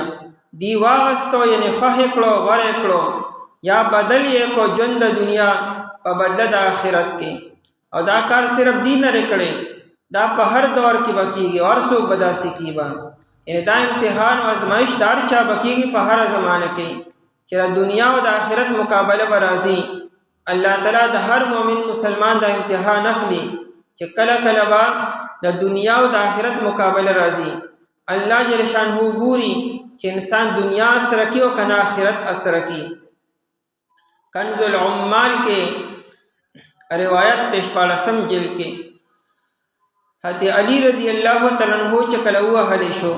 دی واغستو یعنی خوښ یې کړو غوره یې کړو یا بدل یې کو ژوند د دنیا په بدله د آخرت کې او دا کار صرف دی نه کړی دا په هر دور کې به کېږي او هر څوک به داسې کېږي یعنی دا امتحان او ازمایش د هر چا به کېږي په هره زمانه کې چې د دنیا او د آخرت مقابله به راځي الله تعالی د هر مؤمن مسلمان د امتحان اخلي چې کله کله به د دنیا او د آخرت مقابله راځي الله جل شانه ګوري چې انسان دنیا سره کې او کنه آخرت سره کې کنز العمال کې روایت 14 جلد کې حضرت علی رضی الله تعالی عنہ چې کله وهل شو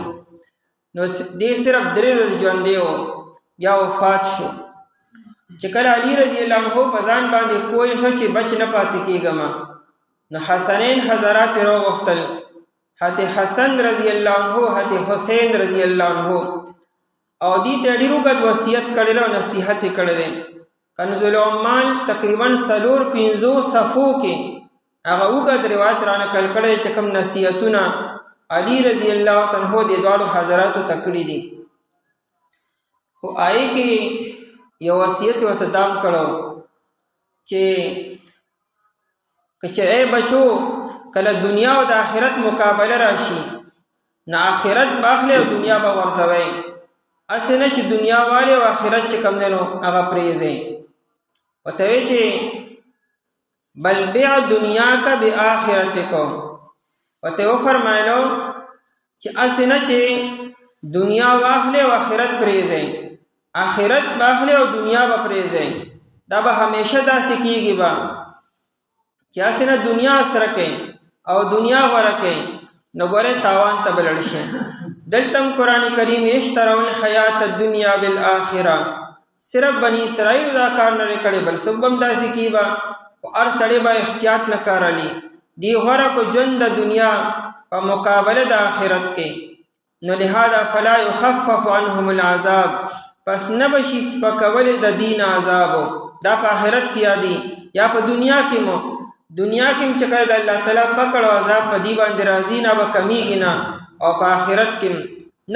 نو دې صرف 3 ورځې ژوند دی بیا وفات شو چې کله علی رضی الله عنہ په ځان باندې پوه شو چې بچ نه پاتې کېږم نو حسنین حضرات راغختل حضرت حسن رضی الله عنه حضرت حسین رضی الله عنه او دې ته ډیرو غد وصیت کړل او نصیحت کړل کنز العمال تقریبا 4-5 صفو کې هغه وګد روایت را نقل کړي چې کوم نصیحتونه علی رضی الله عنه د دوړو حضراتو تکړی دي خو آی کې یو وصیت وته دام کړو چې اے بچو کله دنیا او د آخرت مقابله راشي نه آخرت باخله او دنیا به ورځوي اسنه چې دنیا والے او آخرت چې کم نه نو هغه پریزي وته چې بل بیع دنیا کا بآخرتکم وته و فرمایلو چې اسنه چې دنیا واخله او آخرت پریزي آخرت باخله او دنیا به پریزي دا به همیشه داسې کیږي با چې اسنه دنیا سره کې او دنیا غوړه کې نو ګوره تاوان ته بلل شي دلتم قران کریم اشتروا الحیات الدنیا بالآخره صرف بنی اسرائیل دا کار نه کړي بل سبم داسې کیبا او هر سړی به احتیاط نه کارلی دی غره کو ژوند د دنیا په مقابله د آخرت کې نو لہذا فلا يخفف عنهم العذاب پس نه بشي سپکول د دین عذاب دا په آخرت کې یادي یا په دنیا کې مو دنیا کې چې کله الله تعالی پکړو عذاب په دی باندې راځي نه به کمیږي نه او په آخرت کې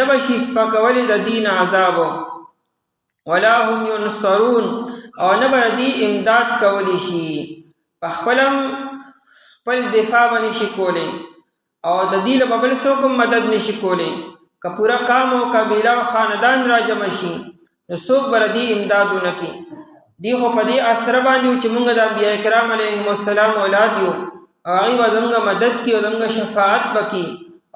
نه بشي سپکول د دین عذاب ولا هم ينصرون او نه به دی امداد کولی شي په خپل دفاع باندې شي کولی او د دې له بل څوک مدد نشي کولی که پورا قوم او قبیله او خاندان را جمع شي نو څوک بر دی امدادونه کوي دی خو په دې اثر باندې چې موږ د انبیاء کرام علیهم السلام اولاد یو هغه به زموږ مدد کوي او زموږ شفاعت وکړي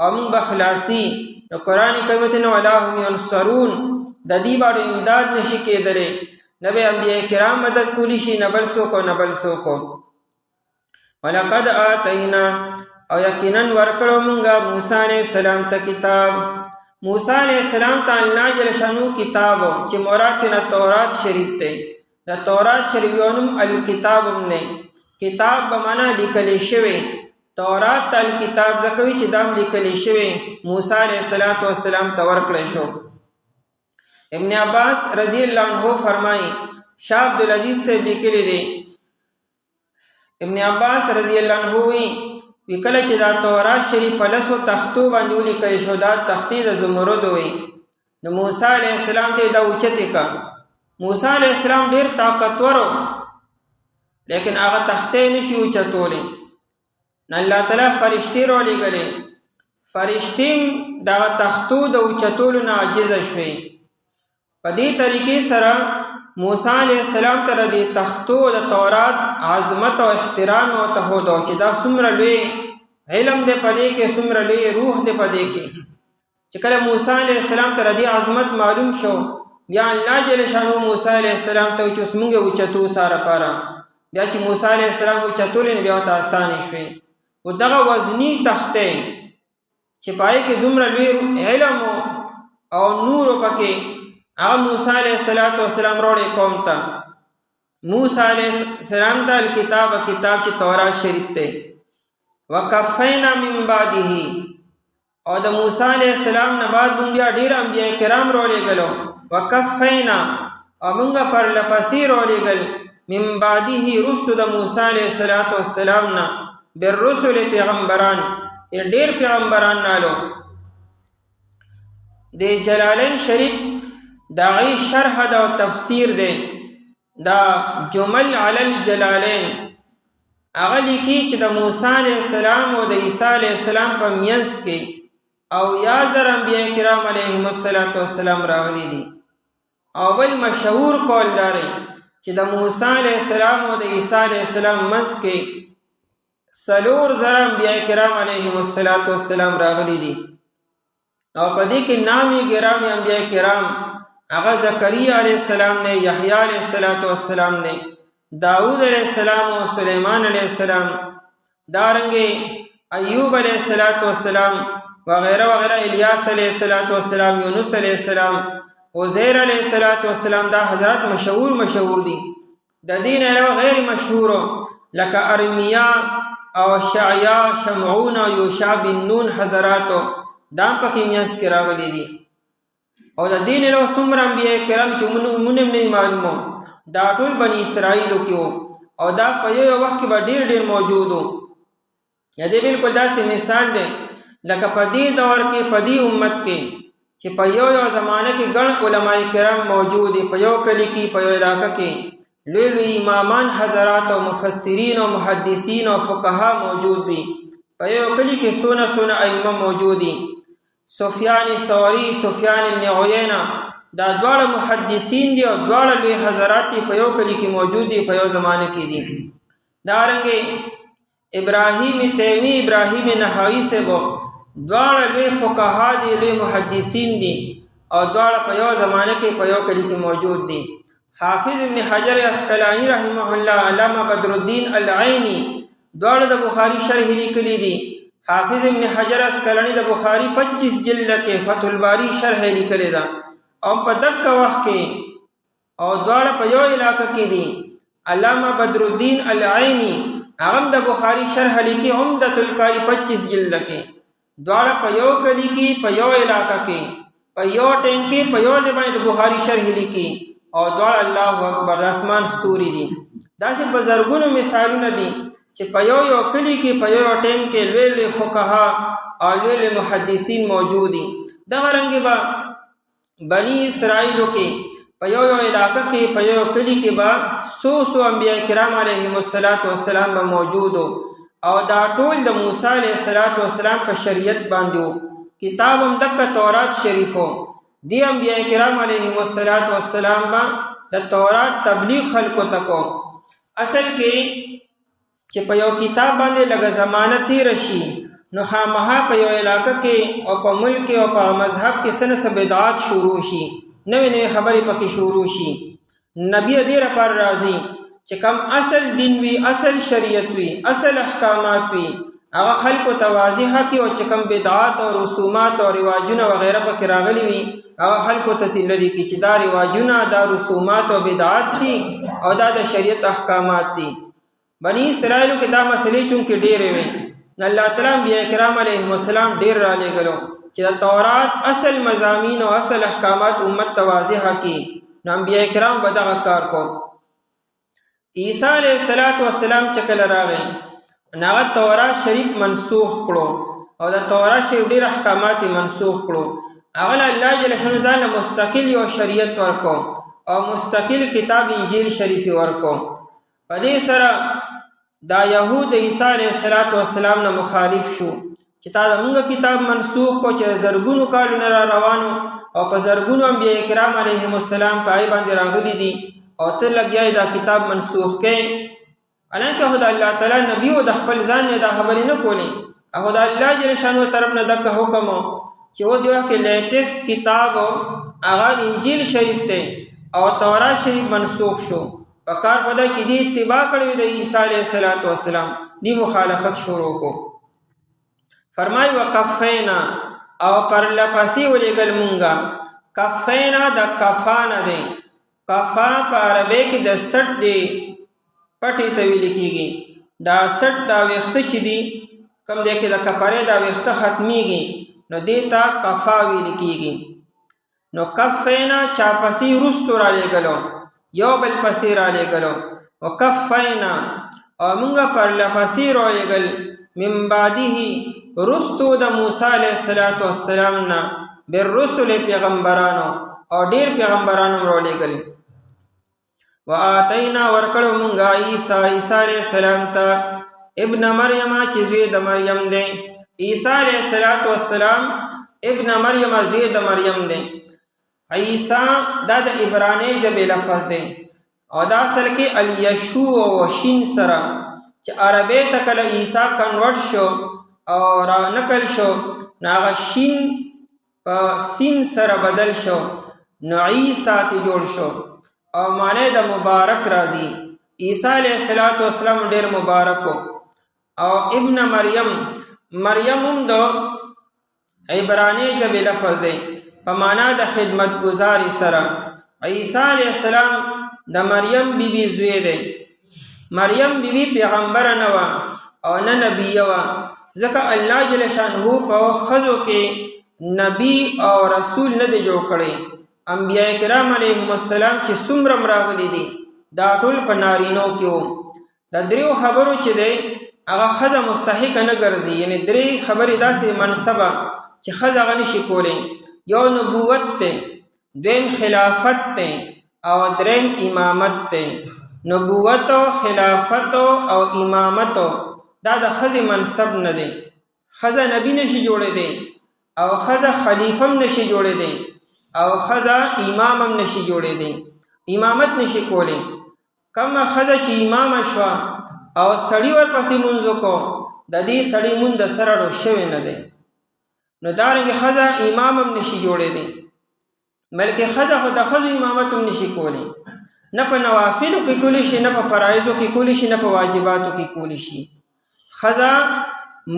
او موږ به خلاصي نو قران کریم ته ولا هم ينصرون د دې باندې امداد نشي کېدلی نه به انبیاء کرام مدد کولی شي نه بل څوک ولقد آتینا او یقینا ورکړو موږ موسی علیہ السلام ته کتاب موسی علیہ السلام ته الله جل شانو کتاب چې مراد نه تورات شریف ته د تورات شریف یونم الکتاب نه کتاب به معنا لیکل شوی تورات ته الکتاب ځکوي چې دام لیکل شوی موسی علیہ السلام ته ورکړل شو ابن عباس رضی اللہ عنہ فرمائی شاہ عبدالعزیز سے لیکلی دی ابن عباس رضی اللہ عنہ وی کله چې دا تورات شریف په لسو تختو باندې ولیکل شو دا تختې د زمرد وي نو موسی علیہ السلام ته دا اوچته کا موسی علیہ السلام ډیر طاقتور لیکن هغه تختې نشي اوچتولې نه الله تعالی فرشتي را لګلې فرشتي دا تختو د اوچتولو نه عاجز شوي په دې طریقې سره موسی علیہ السلام ته د تختو د تورات عظمت او احترام او ته هو چې دا څومره لوی علم دې پدې کې څومره لوی روح دې پدې کې چې کله موسی علیہ السلام ته د عظمت معلوم شو بیا الله جل شانو موسی علیہ السلام ته چې څنګه اوچتو تار پاره بیا چې موسی علیه السلام اوچتولې بیا ورته اسانې شوې. و دغه وزني تختې چې پای کې دومره لوی علم او نور پکې هغه موسی علیه السلام راوړې قوم ته. موسی علیه السلام ته کتاب چې تورات شریف ته وکفینا من بعده او د موسی علیه السلام نه بعد بیا ډیر انبیاء کرام راولېږلو. وکفینا او موږ پر لپسې راولېږل من بعده رسل د موسی علیه السلام نه بالرسل پیغمبران ډیر پیغمبران نالو. د جلالین شریف داعی شرح دا او تفسیر دی دا جمل علی الجلالین هغه لیکي چې د موسی علیه السلام او د عیسی علیه السلام په منځ کې او یا زر انبیاء کرام علیهم السلام راغلي دي. او بل مشهور قول لري چې د موسی علیه السلام او د عیسی علیه السلام منځ کې 4,000 انبیاء کرام علیهم السلام راغلي دي. او په دې کې نامي ګرامی انبیاء کرام هغه زکریا علیه السلام نے، یحیی علیه السلام نے، داؤد علیہ السلام و سلیمان علیہ السلام، دارنگے ایوب علیہ السلام وغیرہ وغیرہ، الیاس علیہ السلام، یونس علیہ السلام، عزیر علیہ السلام. دا حضرات مشهور دي. د دین علاوه غیر مشهور لکه ارمیا او شعیا، شمعون او یوشع بن نون حضراتو دا پکې میانس کې راغلي دي. او د دین علاوه څومره انبیاء کرام چې مونږ نه معلومو دا ټول بنی اسرائیل کې وو او دا په یو وخت کې به ډیر موجود وو. یا دې بالکل داسې مثال دی لکه په دې دور کې په دې امت کې چې په یو زمانه کې ګڼ علماء کرام موجود دي، په یو کلی کې په یو علاقه کې لوی امامان حضرات او مفسرین او محدثین او فقها موجود دي. په یو کلی کې سونه ائمه موجود دي. سفیان ثوری، سفیان ابن عیینه دا دواړه محدثین دي او دواړه لوی حضرات په یو کلی کې موجود دي، په یو زمانه کې دي. دارنګه ابراهیم تیمی، ابراهیم نحوی سے وہ دواړه لوی فقها دي، لوی محدثین دي او دواړه په یو زمانه کې په یو کلی کې موجود دي. حافظ ابن حجر عسقلانی رحمه الله، علامه بدر الدین العینی دواړه د بخاری شرح لیکلي دي. حافظ ابن حجر عسقلانی د بخاری 25 جلد کې فتح الباری شرح لیکلی ده او په دغه وخت کې او دواړه په یو علاقه کې دي. علامه بدر الدین العینی هغه د بخاری شرح لیکي عمدۃ القاری 25 جلد کې. دواړه په یو کلی کې په یو علاقه کې په یو ټیم کې په یو ځای د بخاری شرح لیکي او دواړه الله اکبر اسمان ستوري دي. داسې په زرګونو مثالونه دي چې په یو کلی کې په یو ټیم کې لوی فقها او لوی محدثین موجود دي. دغه رنګ به بنی اسرائیلو کې په یو علاقه کې په یو کلی کې به 100 انبیاء کرام علیهم السلام به موجود او دا ټول د موسی علیه السلام په شریعت باندې وو. کتاب هم دغه تورات شریفو دی. انبیاء کرام علیهم السلام به د تورات تبلیغ خلکو تکو. اصل کې چې په یو کتاب باندې لږه زمانه تیر شي نو خامخا په یو علاقه کې او په ملک او په مذهب کې څه بدعات شروع شي، نوې خبرې پکې شروع شي. نبی دې لپاره راځي چې کم اصل دین وي، اصل شریعت وي، اصل احکامات وي، هغه خلکو ته واضح کړي او چې کم بدعات او رسومات او رواجونه وغیرہ پکې راغلي وي هغه خلکو ته لري کې چې دا رواجونه، دا رسومات او بدعات دي او دا د شریعت احکامات دي. بنی اسرائیلو کې دا مسلې چونکې ډېرې وي نو الله تعالی انبیاء کرام علیهم السلام ډېر را لېږلو چې د تورات اصل مضامین او اصل احکامات امت ته واضح کړي. نو انبیاء کرام به دغه کار کو. عیسی علیه السلام چې کله راغی نو هغه تورات شریف منسوخ کړو او د تورات شریف ډېر احکامات منسوخ کړو. هغه الله جل شانه ځان مستقل یو شریعت ورکو او مستقل کتاب انجیل شریف ورکو. په دې سره دا یهود عیسی علیه السلام نه مخالف شو چې تا موږ کتاب منسوخ کو چې زرګونو کالونه را روانو او په زرګونو انبیاء کرام علیهم السلام پای باندې راغلي دي او ته لګیای دا کتاب منسوخ کړي. حالانکه خدای الله تعالی نبی او د خپل ځان نه دا خبرې نه کولې. هغه د الله جل شانو طرف نه دغه حکم چې و دیو کې لیټیسټ کتاب هغه انجیل شریف ته او تورات شریف منسوخ شو پکار خدا چې دی اتباع کړی د عیسی علیه السلام دی مخالفت شروع کو. فرمای وکفینا او پر لپسی ولېږل مونږه. کفینا د کفا نه دی. کفا په عربی کې د سټ دی پټې ته ویل کېږي. دا سټ دا ویښته چې دي کوم دی کې د کپرې دا ویښته ختمیږي نو دې ته کفا ویل کېږي. نو کفینا چا پسې رستو را لېږلو یو بل پسې را لېږلو. وکفینا او مونږه پر لپسې را لېږل من بعده رستو د موسی علیه السلام نه بالرسل پیغمبرانو او ډیر پیغمبرانو را لېږل. وآتینا ورکړو مونږه عیسی علیه السلام ته ابن مریم چې زوی د مریم دی. عیسی علیه السلام ابن مریم زوی د مریم دی. عیسی دا د عبرانی ژبې لفظ دی او دا اصل کې الیشوع او شین سره چې عربی ته کله عیسی کنورټ شو او را نقل شو نو هغه شین په سین سره بدل شو نو عیسی ته جوړ شو او معنی د مبارک راځي. عیسی علیه السلام ډیر مبارک او ابن مریم هم د عبرانی ژبې لفظ دی په معنا د خدمت گزاری سره. عیسی علیه السلام د مریم بیبي زوی دی. مریم بیبي پیغمبر نه وه او نه نبیه وه ځکه الله جل شانه په ښځو کې نبی او رسول نه دی جوړ کړی. انبیاء کرام علیهم السلام چې څومره راغلي دي دا ټول په نارینو کې وو. د دریو خبرو چې دی هغه ښځه مستحق نه ګرځي، یعنی درې خبرې داسې منصبه چې ښځه هغه نشي کولی. یو نبوت دی، دویم خلافت دی او دریم امامت دی. نبوت خلافت او امامت دا د ښځې منصب نه دی. ښځه نبی نشي جوړېدی او ښځه خلیفه هم نشي جوړېدی او ښځه امام هم نشي جوړېدی، امامت نشي کولی. کومه ښځه چې امامه شوه او سړي ورپسې مونځ وکړو د دې سړي مونځ د سره ډو شوی نه دی. نو دارنګې ښځه امام هم نشي جوړېدی بلکې ښځه خو د ښځو امامت هم نشي کولی. نه په نوافلو کې کولی شي، نه په فرایضو کې کولی شي، نه په واجباتو کې کولی شي. ښځه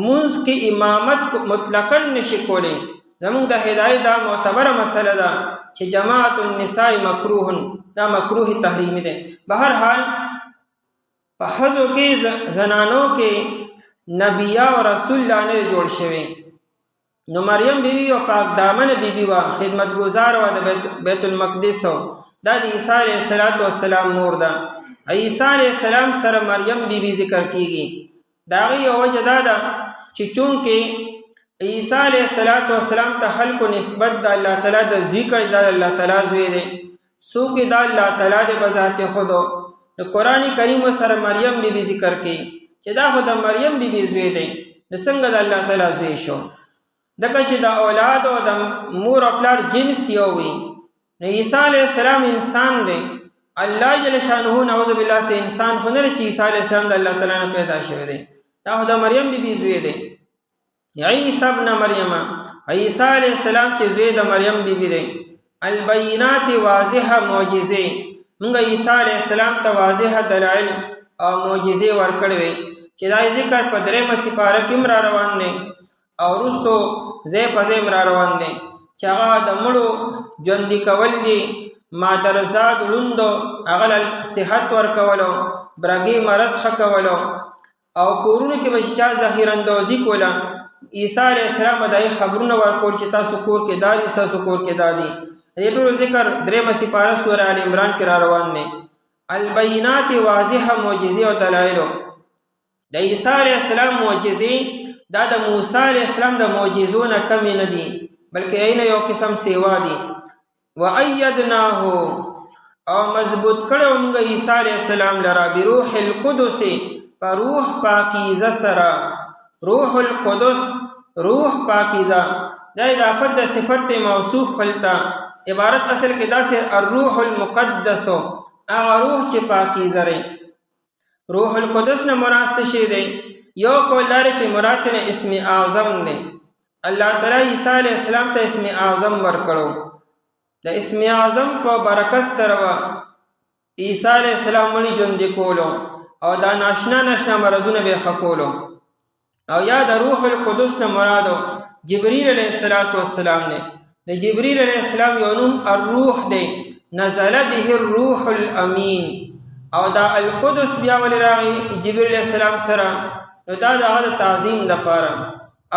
مونځ کې امامت مطلقاً نشي کولی. زمونږ د هدایت دا معتبره مسله ده چې جماعت النساء مکروه، دا مکروه تحریمی ده. به هر حال په ښځو کې زنانو کې نبیه او رسول الله نه جوړ شوی. نو مریم بیبي او پاک دامن بیبي وه، خدمتګزار وه د بیت المقدس. دا د عیسی علیه السلام مور ده. عیسی علیه السلام سره مریم بیبي ذکر کیږي. د هغې یوه وجه دا ده چې چونکې عیسی علیه السلام ته خلکو نسبت د الله تعالی د زوی کړي، دا د الله تعالی زوی دی. څوک دا الله تعالی د بذات خود د قرآن کریم سره مریم بیبي ذکر کوي چې دا خو د مریم بیبي زوی دی. نو څنګه د الله تعالی زوی شو؟ دکه چې د اولاد او د مور او پلار جنس یو وي. نو عیسی علیه السلام انسان دی. الله جل شانه نعوذ بالله سے انسان خو نه چې عیسی علیه السلام د الله تعالی نه پیدا شوی دی. دا خو د مریم بیبي زوی دی. عیسی ابن مریم، عیسی علیه السلام چې زوی د مریم بیبي دی. البینات واضحه معجزې، موږ عیسی علیه السلام ته واضحه دلایل او معجزې ورکړې وې چې دا ذکر په درېمه سپاره کې را روان دی او وروستو ځای په ځای را روان دی چې هغه د مړو ژوندي کول دي، مادرزاد ړوندو هغه له صحت ورکولو، برګې مرض ښه کولو او کورونو کې به چې چا ذخیراندازي کوله عیسی علیه السلام به د خبرونه ورکول چې تاسو کور کې دا دي، ستاسو کور کې دا دي. دې ټولو ذکر درېمه سپاره سوره آل عمران کې را روان دی. البینات واضحه معجزې او دلایلو. د عیسی علیه السلام معجزې دا د موسی علیه السلام د معجزو نه کمې نه دي بلکې اینه یو قسم سیوا دي. وایدناه او مضبوط کړو موږ عیسی علیه السلام لرا بروح القدس، په روح پاکیزه سره. روح القدس، روح پاکیزه، دا اضافت د صفت موصوف خلطه عبارت اصل کې داسې الروح المقدس، هغه روح چې پاکیزه ری. روح القدس نه مراد څه شی دی؟ یو قول لري چې مراد نه اسم اعظم دی. الله تعالی عیسی علیه السلام ته اسم اعظم ورکړو. د اسم اعظم په برکت سره عیسی علیه السلام مړي ژوندي کولو او دا ناشنا مرضونه به ښه کولو. او یا د روح القدس نه مرادو جبرئیل علیه السلام دی. د جبرئیل علیه السلام یو نوم الروح دی، نزل به الروح الامین. او دا القدس بیا ولې راغی جبرئیل علیه السلام سره؟ نو دا د هغه د تعظیم دپاره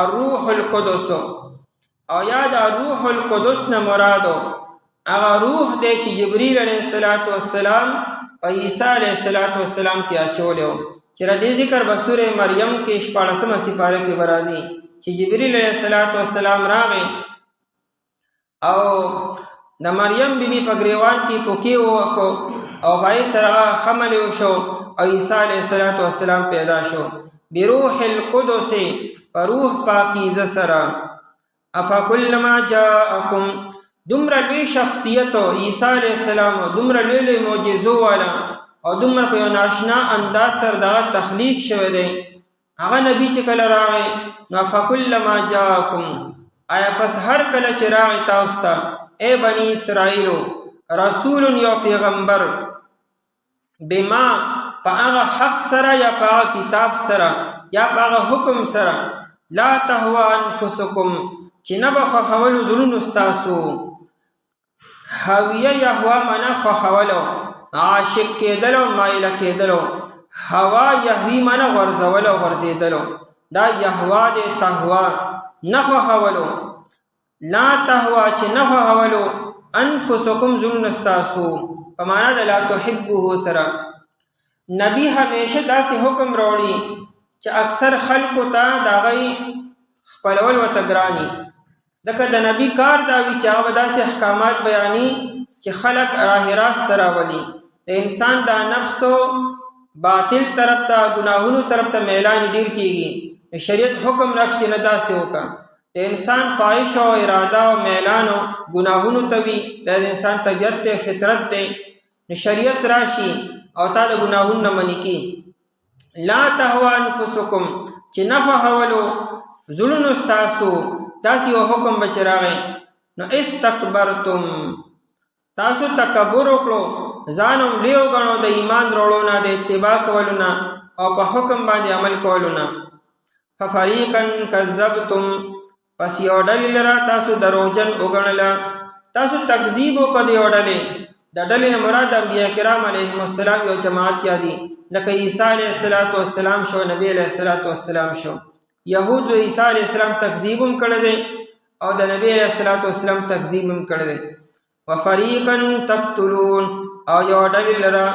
الروح القدس. او یا دا روح القدس نه مرادو هغه روح دی چې جبرئیل علیه السلام په عیسی علیه السلام کې اچولی و، چې د دې ذکر به سورې مریم کې 14مه سپاره کې به راځي چې جبرئیل علیه السلام راغی او د مریم بیبي په ګریوان کې پوکې ووکړو او پای سره حمل وشو او عیسی علیه السلام پیدا شو بروح القدس، په روح پاکیزه سره. افکلما جاءکم، دومره لوی شخصیت عیسی علیه السلام، دومره لوی معجزو والا او دومره په یو ناشنا انداز سره دغه تخلیق شوی دی. هغه نبی چې کله راغی نو افکلما جاءکم، آیا پس هر کله چې راغی تاسو ته ای بنی اسرائیلو رسول یو پیغمبر بما په هغه حق سره یا په هغه کتاب سره یا په هغه حکم سره لا تهوا انفسکم چې نه به خوښولو زړونو ستاسو. هاویه یهوا معنا خوښولو، عاشق کېدلو، مایله کېدلو. هوا یهوی معنا غورځولو، غورځېدلو. دا یهوا دی، تهوا نه خوښولو. لا تهوا چې نه خوښولو انفسکم زړونو ستاسو په معنا د لا تحبه سره. نبی همیشه داسې حکم راوړي چې اکثر خلکو ته د هغې خپلول ورته ګراني. ځکه د نبی کار دا وي چې هغه داسې احکامات بیاني چې خلک راه راست ته راولي. د انسان دا نفسو باطل طرف ته، ګناهونو طرف ته میلان ډیر کېږي. شریعت حکم راکړي چې نه داسې وکړه. د انسان خواهش او اراده او میلان او ګناهونو ته وي، د انسان طبیعت دی، فطرت دی. شریعت راشي او تا د ګناهونو نه منې کړي. لا تهوا انفسکم چې نه خوښولو زړونو ستاسو داسې یو حکم به چې راغی نو استکبرتم، تاسو تکبر وکړو، ځان هم لوی وګڼو د ایمان راوړو نه، د اتباع کولو نه او په حکم باندې عمل کولو نه. ففریقا کذبتم، پس یو ډلې لره تاسو دروغجن وګڼله، تاسو تکذیب وکړه د یو ډلې. د ډلې نه مراد انبیا کرام علیهم السلام یو جماعت یادي، لکه عیسی علیه السلام شو، نبی علیه السلام شو. یهود د عیسی علیه السلام تکذیب هم کړی دی او د نبی علیه السلام تکذیب هم کړی دی. وفریقا تقتلون، او یو ډلې لره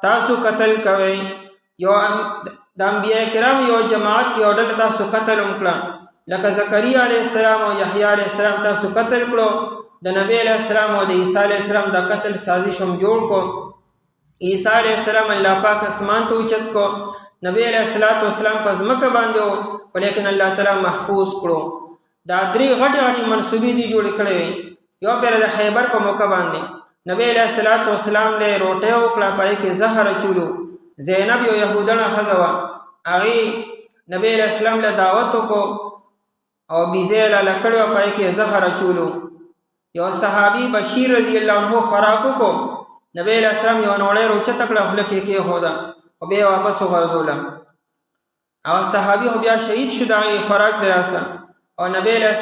تاسو قتل کوئ. یو د انبیا کرام یو جماعت یو ډله تاسو قتل هم کړه، لکه زکریا علیه السلام او یحیی علیه السلام تاسو قتل کړو. د نبی علیه السلام او د عیسی علیه السلام د قتل سازش هم جوړ کو. عیسی علیه السلام الله پاک اسمان ته اوچت کو، نبی علیه السلام په ځمکه باندې و، لیکن الله تعالی محفوظ کړو. دا درې غټې منصوبې دي جوړې کړې وې. یو پیر د خیبر په موقع باندې نبی علیه السلام له روټۍ وکړه، پای کې زهر اچولو. زینب یو یهودنه ښځه وه، هغې نبی علیه السلام له دعوت وکړو او بیزې یې لاله کړې وه، پای کې زهر اچولو. یو صحابي بشیر رضی الله عنه خوراک وکړو، نبی علیه السلام یو نوړۍ راوچته کړه، خوله کې کېښوده او بیا یې واپس وغورځوله. هغه صحابي خو بیا شهید شو د هغې خوراک د لاسه. او نبی علیه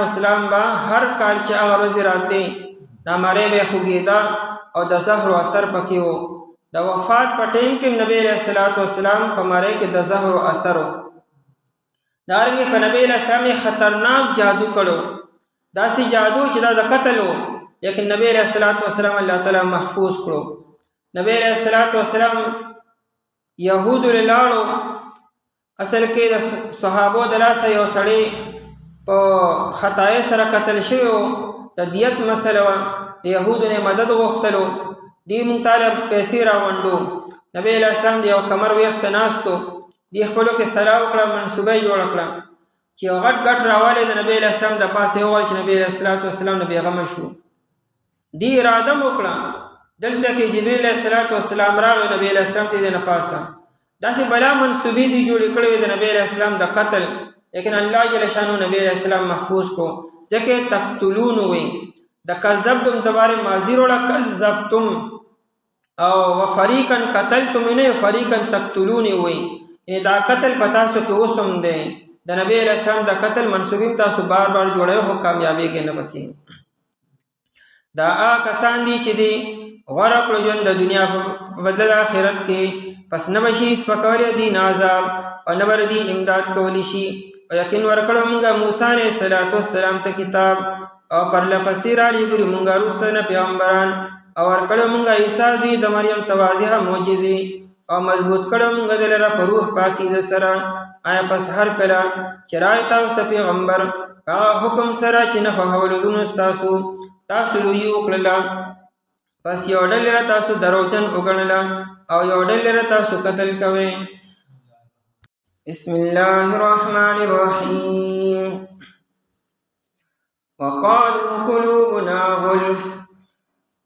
السلام به هر کال چې هغه ورځې راتلې دا مری به یې خوږېده او د زهرو اثر پکې و. د وفات په ټیم کې نبی علیه السلام په مری کې د زهرو اثر و. دارنګې په نبی علیه السلام یې خطرناک جادو کړو، داسې جادو چې دا د قتل و، لیکن نبی علیه السلام الله تعالی محفوظ کړو. نبی علیه السلام یهودو له لاړو، اصل کې د صحابو د لاسه یو سړی په خطای سره قتل شوی و، د دیت مسله وه. د یهودو نه مدد غوښتلو، دوی مونږ ته پیسې راغونډو. نبی علیه السلام د یو کمر ویښته ناستو، دوی خپلو کې سلا وکړه، منصوبه یې جوړه کړه چې یو غټ راوالی د نبی علیه السلام د پاسه یې وغواړي چې نبی علیه السلام نه بېغمه شو. دوی اراده م وکړه دلته کې جبریل علیه السلام راغی، نبی علیه السلام ته یې د نه پاسه داسې بلا منصوبې دي جوړې کړې وې د نبی علیه السلام د قتل، لیکن الله جل شانو نبی علیه السلام محفوظ کو. ځکه تقتلون وې د کذبتم د بارې ماضي روړه، کذبتم او وفریقا قتلتم نه فریقا تقتلون وي یعنی دا قتل پتا سو کې اوسم دی د نبی رسول د قتل منسوبین تاسو بار بار جوړه هو کامیابیږي نه پکې دا کسان دي چې دی غره کړو ژوند د دنیا په بدل آخرت کې پس نه بشي سپکاوی دي نازاب او نه ور دي امداد کولی شي او یقین ورکړو موږ موسی علیه السلام ته کتاب او پر لپسې را لېږلو موږ وروسته پیغمبران او ورکړو موږ عیسی زوی د مریم تواضع معجزې او مضبوط کړو موږ دلته په روح پاکیزه سره آیا پس هر کله چې راځي تاسو پیغمبر حکم سره چې نه خولودونو تاسو لوی وکړه پس یو ډله تاسو دروژن وګڼل او یو ډله تاسو قتل کوئ بسم الله الرحمن الرحيم وقالوا قلوبنا غلف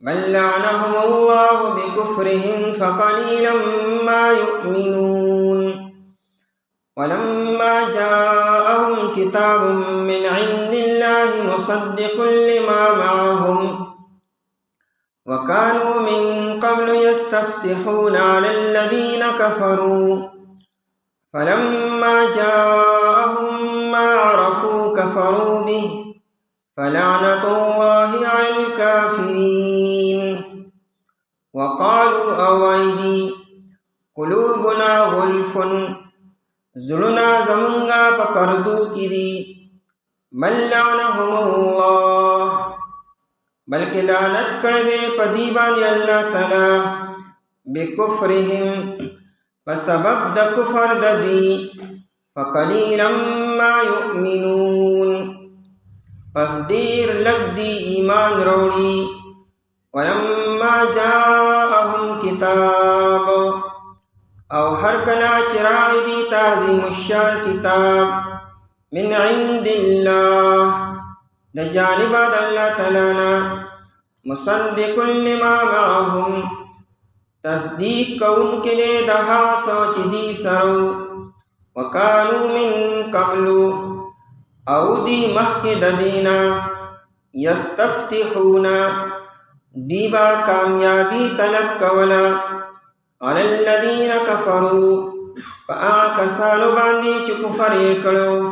بل لعنهم الله بكفرهم فقليلا ما يؤمنون ولما جاءهم كتاب من عند الله مصدق لما معهم وكانوا من قبل يستفتحون على الذين كفروا فلما جاءهم ما عرفوا كفروا به فلعنة الله على الكافرين وقالوا أويدي قلوبنا غلف زلنا زمنغا پپردو کری بل لعنهم الله بلکہ لعنت کردے پدیبان اللہ تعالی بکفرهم فسبب د کفر ددی فقلیلا ما یؤمنون پس دیر لگ دی ایمان روڑی ولما جاءهم کتاب او ہر کلا چراغ دی تعظیم الشان کتاب من عند اللہ د جانب اللہ تعالی مصدق لما معهم تصدیق کون کے لئے دہا سوچ دی سرو وکانو من قبلو او دی محک ددینا یستفتحونا دیبا کامیابی طلب کولا علی الذین کفروا فآکسانو باندی چی کفر کرو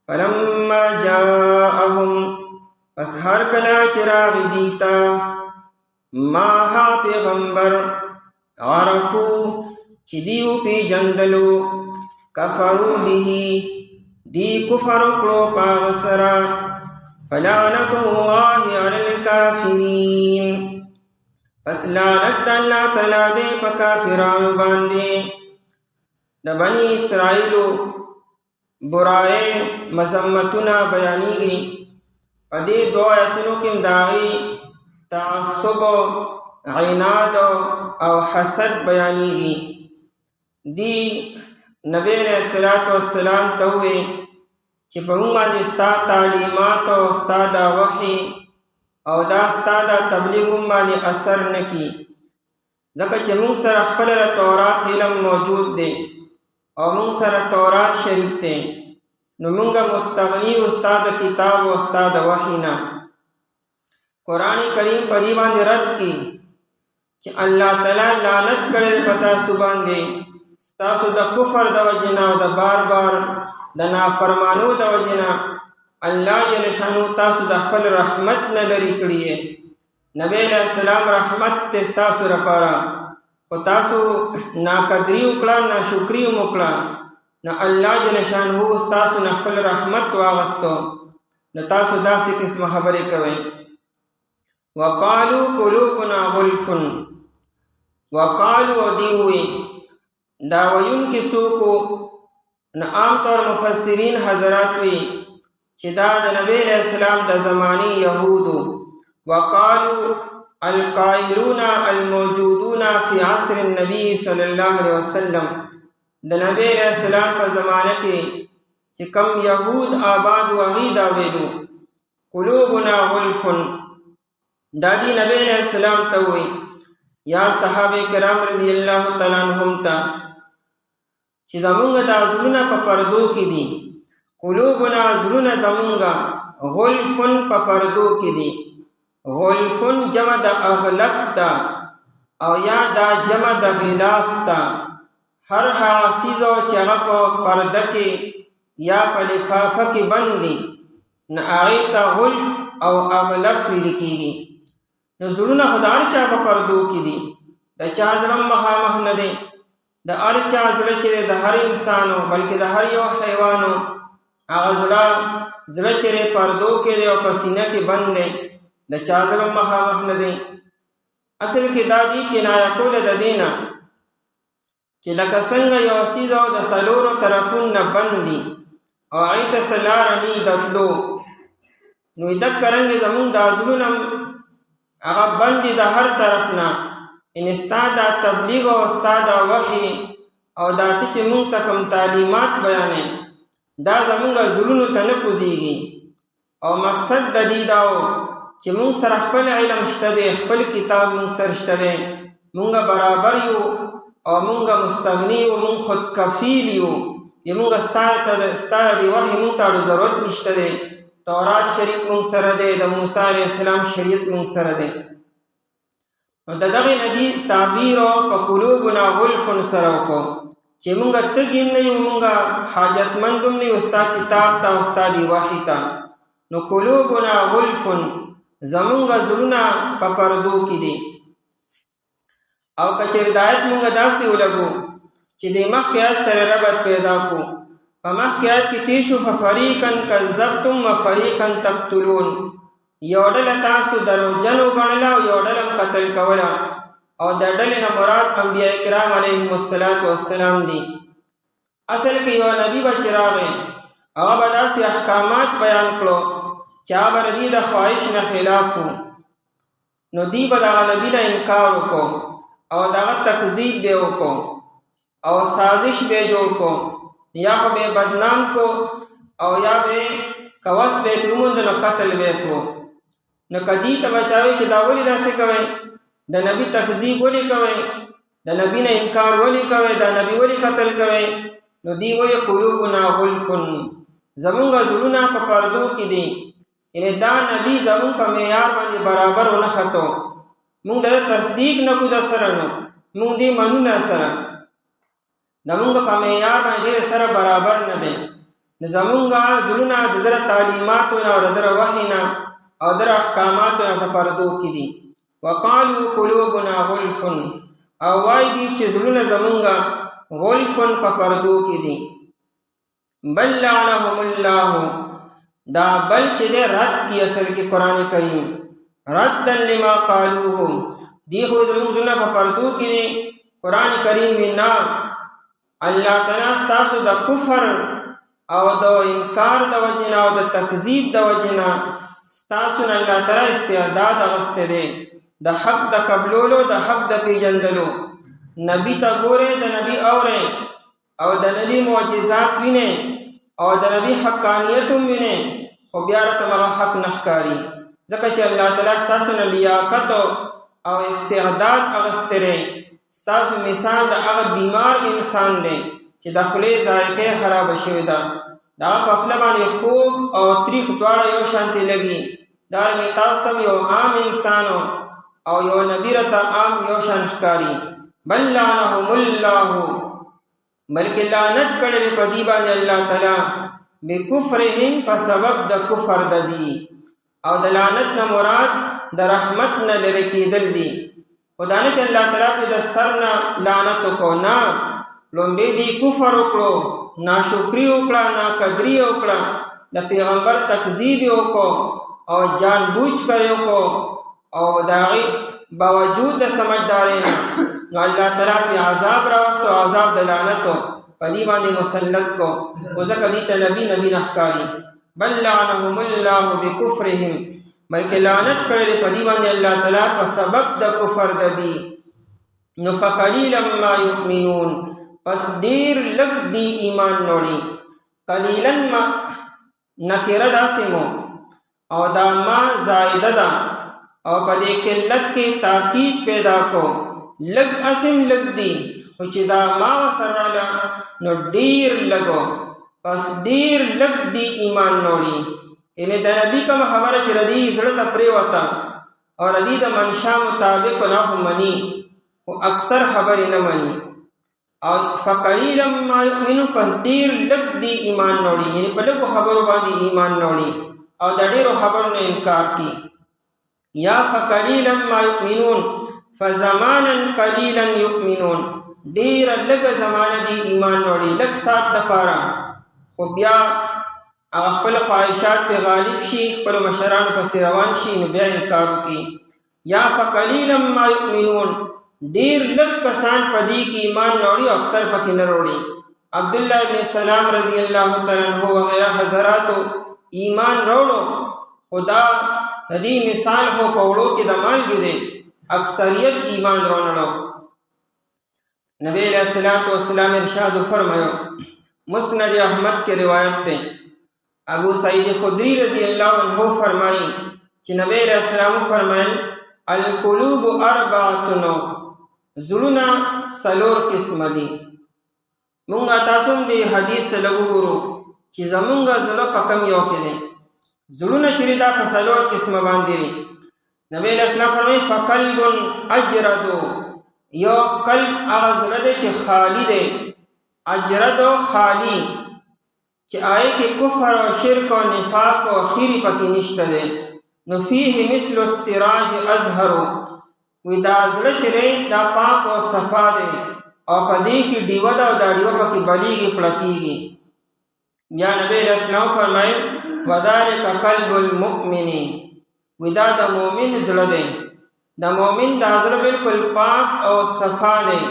فلما جاءهم پس ہر کلا چراغ دیتا ماہا پیغمبر عرفو چی دیو پی جندلو کفرو بھی دی کفر کرو پاغسرا فلعنت اللہ علی الکافرین پس لعنت اللہ تعالی دے پا کافرانو باندے دا بنی اسرائیلو برائے مذمتنا بیانی گئی پا دے دو آیتنو کم داغی تعصب عناد او حسد بیانی گئی دی نبی علیہ السلام توئے چی پا ہونگا دی ستا تعلیمات و ستا دا وحی او دا ستا دا تبلیغ مانی اثر نکی ذکر چی مونگ سر اخپل تورات علم موجود دے او مونگ سر تورات شریف دے نو مونگا مستغنی استاد کتاب و استاد وحینا قرآن کریم پریبان دی رد کی چی اللہ تعالی لعنت کرے پتا سبان دے ستاسو دا کفر دا وجنا و دا بار بار دا نافرمانو دا وجنا اللہ جل شانو تاسو دا خپل رحمت ندری کریے نبی علیہ السلام رحمت تستاسو رپارا و تاسو نا قدری اکڑا نا شکری مکڑا نا اللہ جل شانو تاسو نا خپل رحمت واغستو نا تاسو دا سی قسم خبری کوئی وقالو قلوبنا غلفن وقالو دیوئی داویون کی سوکو نا عام طور مفسرین حضرات وی کہ دا نبی علیہ السلام دا زمانی یہودو وقالو القائلون الموجودون فی عصر النبی صلی اللہ علیہ وسلم دا نبی علیہ السلام پر زمانہ کے کہ کم یہود آباد و غید آویدو قلوبنا غلفن دادی نبی علیہ السلام توئی یا صحابہ کرام رضی اللہ تعالیٰ عنہم تا چی زمونگا دا ظلونا پا پردو کی دی قلوبنا ظلونا زمونگا غلفن پا پردو کی دی غلفن جمع دا اغلف دا او یا دا جمع د غلاف ته هر هغه څیز چې هغه په پرده کې یا په لفافه کې بند دي نه هغې ته غلف او اغلف ویل کېږي. نو زړونه خو د هر چا په پردو کې دي، د چا زړه مخامخ نه دی، د هر چا زړه چې دی د هر انسانو بلکې د هر یو حیوانو هغه زړه چې دی پردو کې دی او په سینه کې بند دی، د چا زړه مخامخ نه دی. اصل کې دا دی کنایه کوله د دې نه چې لکه څنګه یو څیز د څلورو طرفونو نه بند دي او هغې ته څه لاره نه وي د تلو، نو دقه رنګې زمونږ دا زړونه هغه بند دي د هر طرف نه. ان ستا دا تبلیغ او ستا دا وحي او دا ته چې مونږ ته کوم تعلیمات بیانې دا زمونږ زړونو ته نه کوزېږي. او مقصد د دې دا و چې مونږ سره خپل علم شته دی، خپل کتاب مونږ سره شته دی، مونږ برابر یو او مونږ مستغني یو، مونږ خود کفیل یو، مونږ ستا د وحي مونږ ته ضرورت نشته دی. تورات شریف مونږ سره دی، د موسی علیه السلام شریعت مونږ سره دی. نو د دغې نه دي تعبیر په قلوبنا غلف سره وکړو چې مونږ تږي نه یو، مونږ حاجتمند هم نه یو ستا کتاب ته او ستا د وحي ته. نو قلوبنا غلف زمونږ زړونه په پردو کې دي. او که چېرې د آیت مونږ داسې ولګو چې د مخکې آیت سره ربط پیدا کړو. په مخکې آیت کې تېر شو ففریقا کذبتم وفریقا تقتلون، یو ډله تاسو دروغجن وګڼله او یو ډله قتل کوله، او د ډلې نه مراد انبیاء کرام علیهم السلام دي. اصل کې یو نبی به چې راغی هغه به داسې احکامات بیان کړو چې هغه به د دې د خواهش نه خلاف و، نو دوی به د هغه نبي نه انکار وکړو او د هغه تکذیب به وکړو او سازش به جوړ کړو، یا خو به بدنام کو او یا به کوس به پرې وموند نو قتل به یې کړو. نو که دې ته به چا وایي چې دا ولې داسې کوئ، د نبي تکذیب ولې کوئ، د نبي نه انکار ولې کوئ، دا نبي ولې قتل کوئ، نو دوی وایي قلوبنا غلف، زمونږ زړونه په پردو کې دي. یعنې دا نبي زمونږ په معیار باندې برابر ونه ختو، مونږ د تصدیق نه کړو د سره نه، مونږ دې منو نه سره، زمونږ په معیار باندې ډېر سره برابر نه دی. زمونږ زړونه د ده تعلیماتو نه او د ده وحي نه او د احکاماتو نه په پردو کې دي. وقالو قلوبنا غلف، او وایي دي چې زړونه زمونږ غلف په پردو کې دي. بل لعنهم الله، دا بل چې دی رد دی اصل کې قرآن کریم، ردا لما قالوه، دی خو زمونږ زړونه په پردو کې دي. قرآن کریم وی نه، الله تعالی ستاسو د کفر او د انکار د وجې نه او د تکذیب د وجې نه ستاسو نه الله تعالی استعداد اغوستی دی د حق د قبلولو، د حق د پیژندلو. نبی ته ګورئ، د نبی اورئ او د نبی معجزات وینئ او د نبی حقانیت هم وینئ، خو بیا راته هغه حق نه ښکاري، ځکه چې الله تعالی ستاسو نه لیاقت او استعداد اغوستی دی. ستاسو مثال د هغه بیمار انسان دی چې د خولې ذایقه خرابه شوې ده، د هغه په خوله باندې خوږ او تریخ دواړه یو شانتې لګي. دارنګې تاسو هم یو عام انسان او یو نبي راته عام یو شان ښکاري. بل لعنهم الله، بلکې لعنت کړی دی په دې باندې الله تعالی بکفرهم، په سبب د کفر د دي. او د لعنت نه مراد د رحمت نه لرې کېدل دي. خدا نه چې الله تعالی په د سر نه لعنت وکړو، نه، لومبې دی کفر وکړو، ناشکري وکړه، ناقدري وکړه، د پیغمبر تکذیب وکړو او جان بوجھ کړی وکړو او د هغې باوجود د سمجھدارۍ نه نو الله تعالی پې عذاب راوستو، عذاب د لعنتو په دې باندې مسلط کو، خو ځکه دې ته نبي نه ښکاري. بل لعنهم الله بکفرهم، بلکې لعنت کړی دی په دې باندې الله تعالی په سبب د کفر د دي. نو فقلیلا ما یؤمنون، پس ډیر لږ دی ایمان نوړي. قلیلا ما نکره داسې مو او دا ما زائده ده او په دې قلت کې تاکید پیدا کو، لږ اسم لږ دی، خو چې دا ما ورسره راغله نو ډیر لږو، پس ډیر لږ دی ایمان نوړي. یعنې د نبي کومه خبره چې ردی زړه ته پرېوته او ردی د منشا مطابق نه خو مني، خو اکثر خبرې نه مني. او فقلیلا ما یؤمنون، پس ډیر لږ دی ایمان نوړي، یعنی په لږو خبرو باندې ایمان نوړي او د ډیرو خبرو نه انکار کوي. یا فقلیلا ما یؤمنون فزمانا قلیلا یؤمنون، ډیره لږه زمانه دی ایمان نوړي، لږ سات دپاره، خو بیا هغه خپل خواهشات پې غالب شي، خپلو مشرانو پسې روان شي، نو بیا انکار وکړي. یا فقلیلا ما یؤمنون، ډیر لږ کسان په دې کې ایمان نوړي او اکثر پکې نه وروړي. عبدالله ابن سلام رضی الله تعالی عنہ وغیرہ حضراتو ایمان وروړو، خدا د دې مثال خو په وړو کې د مالګې دی، اکثریت ایمان رونړو. نبی علیہ الصلوۃ والسلام ارشاد فرمایا، مسند احمد کے روایت تے ابو سعید خدری رضی اللہ عنہ فرمائی کہ نبی علیہ السلام فرمائیں القلوب اربعۃ، زړونه څلور قسمه دي. مونږه تاسو دې حدیث ته لږ وګورو چې زمونږه زړه په کم یو کې دی. زړونه چې دا په څلور قسمه باندې دي. نبی علیہ السلام فرمایي فقلب اجرد، یو قلب هغه زړه دی چې خالی دی، اجرد خالی، چې آئے کې کفر او شرک او نفاق او خیری پکې نشته دی. نو فیه مثل السراج ازهر، وی دا زړه چې دی دا پاک او صفا دی او په دې کې ډیوه ده او دا ډیوه پکې بلیږي پړکېږي. بیا نبی علیہ السلام فرمایل وذلک قلب المؤمن، وی دا د مؤمن زړه دی. د مؤمن دا زړه بالکل پاک او صفا دی،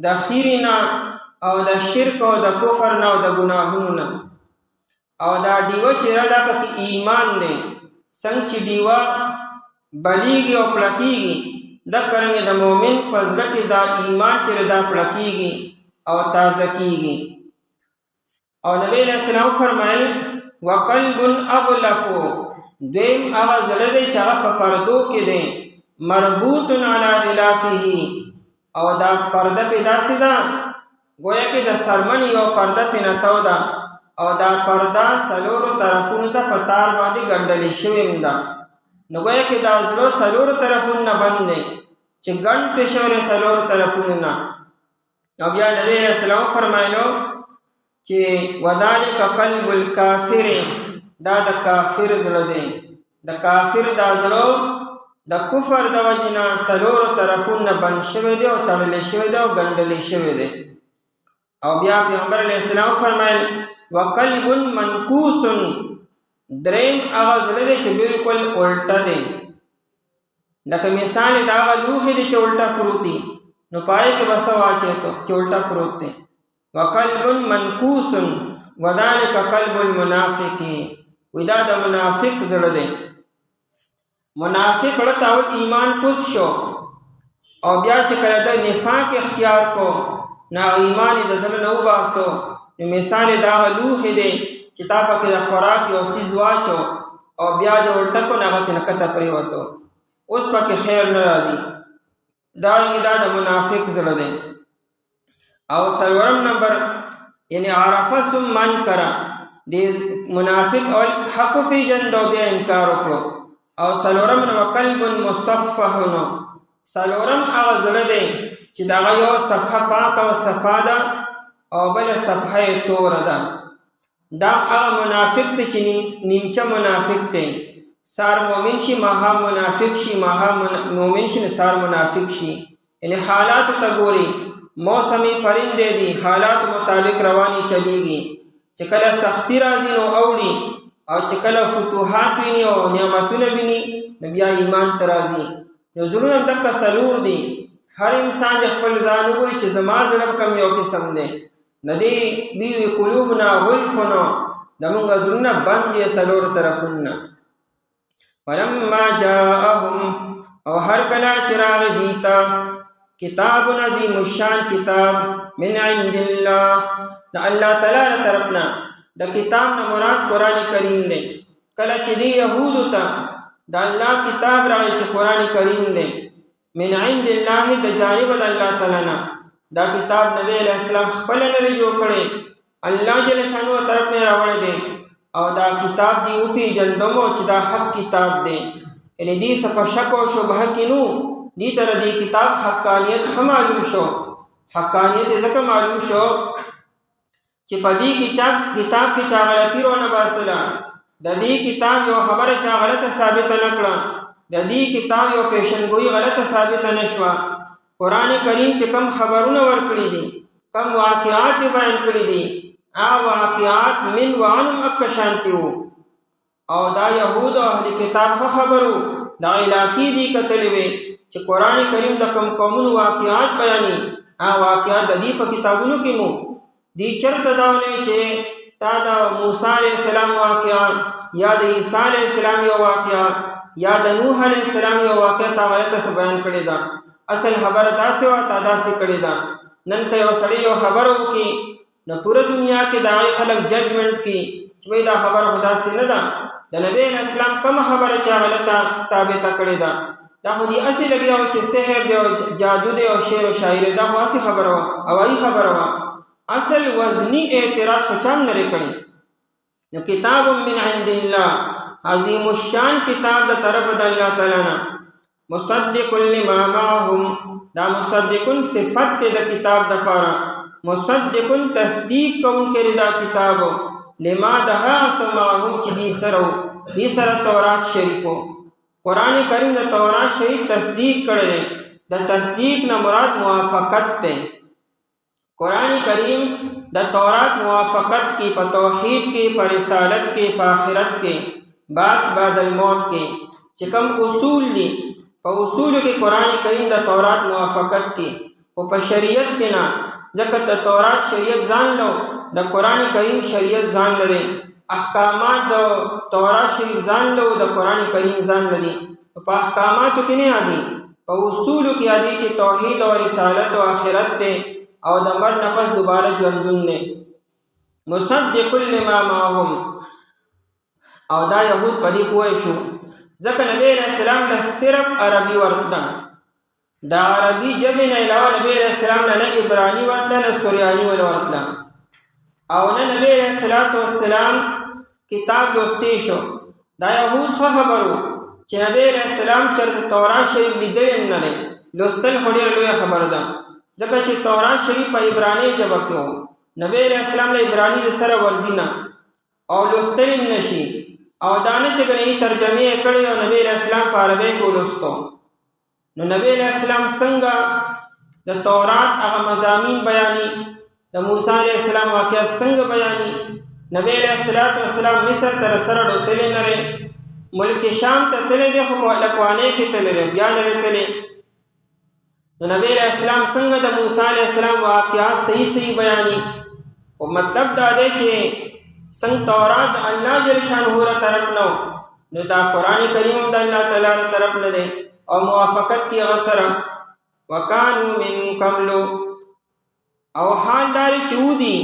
د خیری نه او د شرک او د کفر نه او د ګناهونو نه. او دا ډیوه چې دا پکې ایمان دی، څنګه چې ډیوه بلیږي او پړکېږي، دا کرنګ د مؤمن په زړه کې دا ایمان چې دا پړکېږي او تازه کېږي. او نبی علیہ السلام فرمایل وقلب اغلف، دویم هغه زړه دی چې هغه په پردو کې دی، مربوط علی غلافه، او دا پرده پې داسې ده گویا کې د سرمنې یو پرده ترې نه تو ده، او دا پرده څلورو طرفونو ته په تار باندې ګنډلې شوې ده. نو گویا کې دا زړه څلورو طرفونو نه بند دی چې ګنډ پې شوی څلورو طرفونو نه. او بیا نبی علیہ السلام فرمایلو چې وذلک قلب الکافر، دا د کافر زړه دی. د کافر دا زړه د کفر د وجې نه څلورو طرفونو نه بند شوی دی او تړلی شوی دی او ګنډلی شوی دی. او بیا پیغمبر علیہ السلام فرمایل وقلب منکوس، دریم هغه زړه دی چې بالکل الټه دی، لکه مثال د هغه لوښی دی چې الټه پروت دی، نو پای کې به څه واچېتو چې الټه پروت دی. وقلب منکوس وذلک قلب المنافق، وی دا د منافق زړه دی. منافق ړه ته ایمان کوز شو او بیا چې کله د نفاق اختیار کو نا ایمان د زړه نه وباسو، نو مثال د هغه لوښی دی چې تا پکې د خوراک یو څیز واچو او بیا د الټه کو نه هغه ترې نه کته پرېوتو، اوس پکې خیر نه راځي. دا د منافق زړه دی. او څلورم نمبر یعنی عرفه ثم انکر، د منافق اول حق پیژند او بیا انکار وکړو. او څلورم نو قلب مصفح، څلورم هغه زړه دی چې دغه یو صفحه پاک او صفا ده او بل صفحه توره ده. دا هغه منافق دی چې نیمچه منافق دی، سار مومن شي ماها منافق شي، ماها مومن شي سار منافق شي. یعنی حالاتو ته ګوري، موسمی پرندې دي، حالات مطابق رواني چلیږي. چې کله سختی راځي نو اوړي، او چې کله فتوحات ویني او نعمتونه ویني نو بیا ایمان ته راځي. نو زړونه دغه څلور دي. هر انسان د خپل ځان وګوري چې زما زړه کم یو قسم دی. ندی بیوی قلوبنا غلفنا، زمونږ زړونه بند دي څلورو طرفونه. فلما جاءهم، او هر کله چې راغی دیتا کتاب عظیم الشان کتاب من عند الله، د الله تعالی طرفنا. د کتاب نه مراد قرآن کریم دی. کله چې دی یهودو ته د الله کتاب راغی چې قرآن کریم دی، من عند الله د جانب د الله تعالی نه. دا کتاب نبی علیہ السلام خپل نه جوړ کړي، الله جل شانو طرف نه راوړی دی. او دا کتاب دی او پیژندمو چې دا حق کتاب دی. یعنی دې څه په شک او شبهه کې نو دی تر دی کتاب حقانیت هم معلوم شو. حقانیت ځکه معلوم شو چې په دې کتاب کې چا غلطي رونه باسله، د دې کتاب یو خبره چا غلطه ثابته نه کړه، د دې کتاب یو پیشنګویي غلطه ثابته نه شوه. قرآن کریم چې کم خبرونه ورکړي دي، کم واقعات بیان کړي دي، هغه واقعات من وعنم اکه شانتي وو. او دا یهود او اهل کتاب خبرو دا علاقې دي کتلې وې چې قرآن کریم د کم قومونو واقعات بیانې، هغه واقعات د دې په کتابونو کې مو دی چرته دا ونی چې تا د موسی علیه السلام واقعا یا د عیسی علیه السلام یو واقعا یا د نوح علیه السلام یو واقعا تا غلطه بیان کړې ده. اصل خبره داسې وه تا داسې کړې ده. نن که یو سړی یو خبره وکړي نو پوره دنیا کې د هغې خلک ججمنټ کړي چې وایي دا خبره خو داسې نه ده. د نبی علیه السلام کومه خبره چا غلطه ثابته کړې ده، دا خو دې هسې لګیا و چې سحر دی او جادو دی او شعر و شاعري، دا خو هسې خبره وه، هوایي خبره وه. اصل وزنی اعتراض خو چا هم نه کړی. نو کتاب من عند الله، عظیم الشان کتاب د طرف د الله تعالی نه. مصدق لما معهم، دا مصدقون صفت د کتاب د پاره، مصدقون تصدیق کوونکی دا کتاب لما دها سمعهم چې دې سره تورات شریفو. قرآن کریم د تورات شریف تصدیق کړی، د تصدیق نه مراد موافقت ده. قرآن کریم د تورات موافقت کی په توحید کې، په رسالت کې، په آخرت کې، باس بعد الموت کې چې کوم اصول دي، په اصولو کې قرآن کریم د تورات موافقت کی، او په شریعت کې نه، ځکه د تورات شریعت ځان لو، د قرآن کریم شریعت ځان لري. احکامات د تورات شریف ځان لو، د قرآن کریم ځان لري. په احکاماتو کې نه یادي، په اصولو کې یادي چې توحید او رسالت او آخرت ته او د مرګ نه پس دوباره ژوندون دی. مصدق لما معهم، او دا یهود په دې پوه شو ځکه نبی علیہ السلام له صرف عربي ورتله، د عربي ژبې نه علاوه نبی علیہ السلام نه عبراني ورتله، نه سوریاني ورتله، او نه نبی علیہ السلام کتاب لوستی شو. دا یهود ښه خبرو چې نبی علیہ السلام چېرته تورات شریف لیدلی نه دی، لوستل خو ډېره لویه خبره ده، ځکه چې تورات شریف په عبراني ژبه کې و. نبی علیہ السلام له عبراني سره ورځي نه او لوستل یې نشي، او دا نه چې ګنې ترجمه یې کړې او نبی علیہ السلام په عربۍ کې ولوستو. نو نبی علیہ السلام څنګه د تورات هغه مضامین بیاني، د موسی علیہ السلام واقعات څنګه بیاني. نبی علیہ السلام مصر ته سره ډوتلی نه دی، ملک شام ته تللی دی، خو لکوانۍ کې تللی دی، بیا نه دی تللی. نو نبی علیہ السلام څنګه د موسی علیہ السلام واقعات صحیح بیاني. او مطلب دا دی چې څنګه تورات د الله جل شانه له طرف نه، نو دا قرآن کریم هم د الله تعالی له طرف نه دی او موافقت کې هغه سره. وکانو من قبل، او حال داری چې ودي